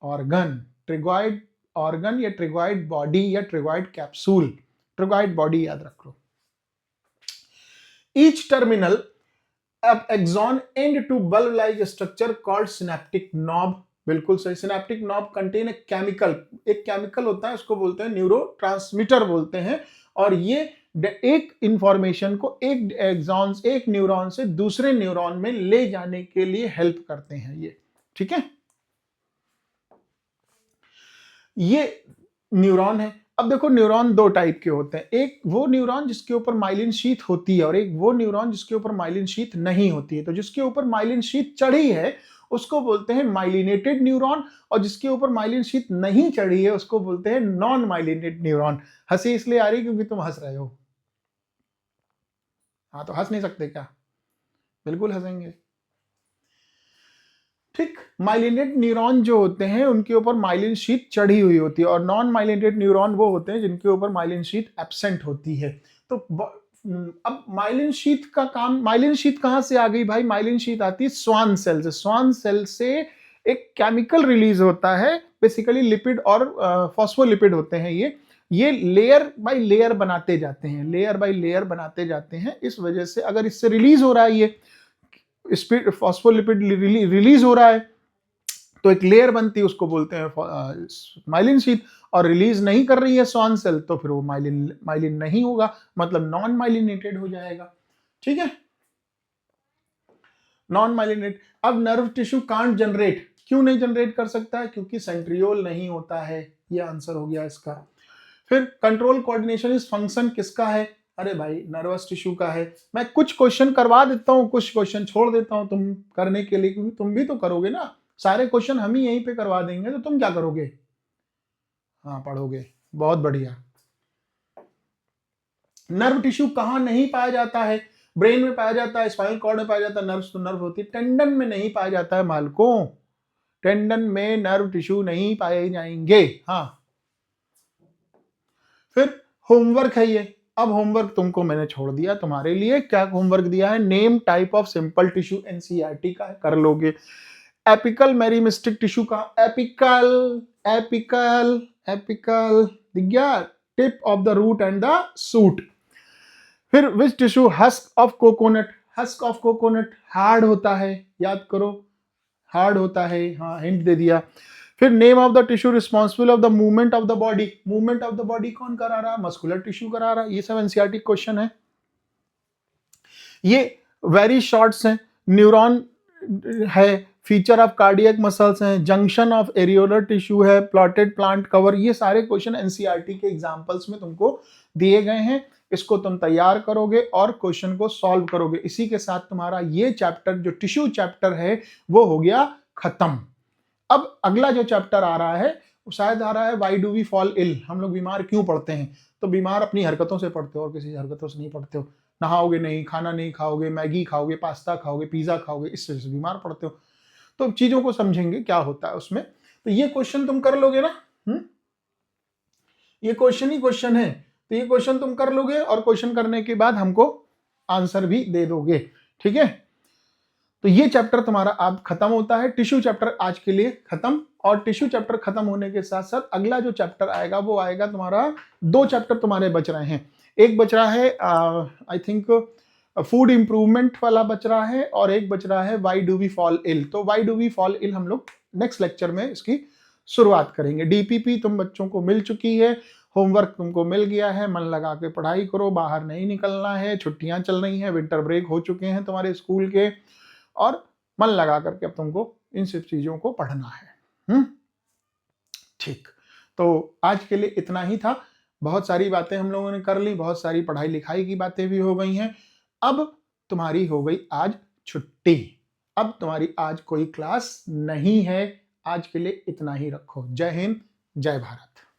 ऑर्गन। ट्रिगॉइड ऑर्गन या ट्रिगॉइड बॉडी या ट्रिगॉइड कैप्सूल। ट्रिगॉइड बॉडी याद रखो। Each terminal axon end to bulb like structure called synaptic knob. बिल्कुल सही। Synaptic knob contain a chemical, एक केमिकल होता है, उसको बोलते हैं न्यूरोट्रांसमीटर बोलते हैं, और ये एक इंफॉर्मेशन को एक एक्सॉन, एक न्यूरॉन से दूसरे न्यूरॉन में ले जाने के लिए हेल्प करते हैं ये। ठीक है, ये न्यूरॉन है। अब देखो, न्यूरॉन दो टाइप के होते हैं, एक वो न्यूरॉन जिसके ऊपर माइलिन शीथ होती है और एक वो न्यूरॉन जिसके ऊपर माइलिन शीथ नहीं होती है। तो जिसके ऊपर माइलिन शीथ चढ़ी है उसको बोलते हैं माइलिनेटेड न्यूरॉन, और जिसके ऊपर माइलिन शीथ नहीं चढ़ी है उसको बोलते हैं नॉन माइलिनेटेड न्यूरॉन। हंसी इसलिए आ रही क्योंकि तुम हंस रहे हो। हाँ, तो हंस नहीं सकते क्या? बिल्कुल हंसेंगे। ठीक, माइलिनेटेड न्यूरॉन जो होते हैं उनके ऊपर माइलिन शीथ चढ़ी हुई होती है, और नॉन माइलिनेटेड न्यूरॉन वो होते हैं जिनके ऊपर माइलिन शीथ एब्सेंट होती है। तो अब माइलिन शीथ का काम, माइलिन शीथ कहां से आ गई भाई? माइलिन शीथ आती है स्वान सेल से। स्वान सेल से एक केमिकल रिलीज होता है, बेसिकली लिपिड और फॉस्फोलिपिड होते हैं ये लेयर बाय लेयर बनाते जाते हैं, लेयर बाय लेयर बनाते जाते हैं। इस वजह से अगर इससे रिलीज हो रहा है, ये स्पीड फॉस्फोलिपिड रिलीज हो रहा है, तो एक लेयर बनती है, उसको बोलते हैं माइलिन शीथ, और रिलीज नहीं कर रही है स्वान सेल, तो फिर वो माइलिन नहीं होगा, मतलब नॉन माइलिनेटेड हो जाएगा। ठीक है, नॉन माइलिनेट। अब नर्व टिश्यू कांट जनरेट, क्यों नहीं जनरेट कर सकता है? क्योंकि सेंट्रियोल नहीं होता है, ये आंसर हो गया इसका। फिर कंट्रोल कोऑर्डिनेशन इस फंक्शन किसका है? अरे भाई, नर्वस टिश्यू का है। मैं कुछ क्वेश्चन करवा देता हूं, कुछ क्वेश्चन छोड़ देता हूं तुम करने के लिए, क्योंकि तुम भी तो करोगे ना, सारे क्वेश्चन हम ही यहीं पे करवा देंगे, तो तुम क्या करोगे? हाँ, पढ़ोगे। बहुत बढ़िया। नर्व टिश्यू कहां नहीं पाया जाता है? ब्रेन में पाया जाता है, स्पाइनल कॉर्ड में पाया जाता है, नर्व्स तो नर्व होती है। टेंडन में नहीं पाया जाता है मालकों, टेंडन में नर्व टिश्यू नहीं पाए जाएंगे। हाँ, फिर होमवर्क है ये। अब होमवर्क तुमको मैंने छोड़ दिया तुम्हारे लिए। क्या होमवर्क दिया है? Name type of simple tissue, NCERT का है, कर लोगे। एपिकल मेरिस्टेमिक टिश्यू का, एपिकल एपिकल एपिकल दिख गया, tip of the root and the shoot. फिर which tissue? Husk of coconut. Husk of coconut hard होता है, याद करो, हार्ड होता है। हाँ, हिंट दे दिया। फिर name of the tissue responsible of the movement of the body. Movement of the body कौन करा रहा? मस्कुलर टिश्यू करा रहा। ये सब एनसीईआरटी क्वेश्चन है। ये वेरी शॉर्ट्स हैं। न्यूरॉन है, फीचर ऑफ कार्डियक मसल्स हैं, जंक्शन ऑफ एरियोलर टिश्यू है, प्लॉटेड प्लांट कवर, ये सारे क्वेश्चन एनसीईआरटी के एग्जांपल्स में तुमको दिए गए हैं। इसको तुम तैयार करोगे और क्वेश्चन को सॉल्व करोगे। इसी के साथ तुम्हारा ये चैप्टर, जो टिश्यू चैप्टर है, वो हो गया खत्म। अब अगला जो चैप्टर आ रहा है वो शायद आ रहा है why do we fall ill. हम लोग बीमार क्यों पड़ते हैं? तो बीमार अपनी हरकतों से पड़ते हो और किसी हरकतों से नहीं पड़ते हो। नहाओगे नहीं, खाना नहीं खाओगे, मैगी खाओगे, पास्ता खाओगे, पिज्जा खाओगे, इससे बीमार पड़ते हो। तो चीजों को समझेंगे क्या होता है उसमें। तो ये क्वेश्चन तुम कर लोगे ना? ये क्वेश्चन ही क्वेश्चन है, तो ये क्वेश्चन तुम कर लोगे और क्वेश्चन करने के बाद हमको आंसर भी दे दोगे। ठीक है, तो ये चैप्टर तुम्हारा अब खत्म होता है। टिश्यू चैप्टर आज के लिए खत्म, और टिश्यू चैप्टर खत्म होने के साथ साथ अगला जो चैप्टर आएगा वो आएगा तुम्हारा, दो चैप्टर तुम्हारे बच रहे हैं। एक बच रहा है आई थिंक फूड इंप्रूवमेंट वाला बच रहा है, और एक बच रहा है why do we fall ill. तो why do we fall ill हम लोग नेक्स्ट लेक्चर में इसकी शुरुआत करेंगे। डीपीपी तुम बच्चों को मिल चुकी है, होमवर्क तुमको मिल गया है, मन लगा के पढ़ाई करो, बाहर नहीं निकलना है, छुट्टियां चल रही हैं, विंटर ब्रेक हो चुके हैं तुम्हारे स्कूल के, और मन लगा करके अब तुमको इन सब चीजों को पढ़ना है। ठीक, तो आज के लिए इतना ही था। बहुत सारी बातें हम लोगों ने कर ली, बहुत सारी पढ़ाई लिखाई की बातें भी हो गई हैं। अब तुम्हारी हो गई आज छुट्टी। अब तुम्हारी आज कोई क्लास नहीं है। आज के लिए इतना ही रखो। जय हिंद, जय भारत।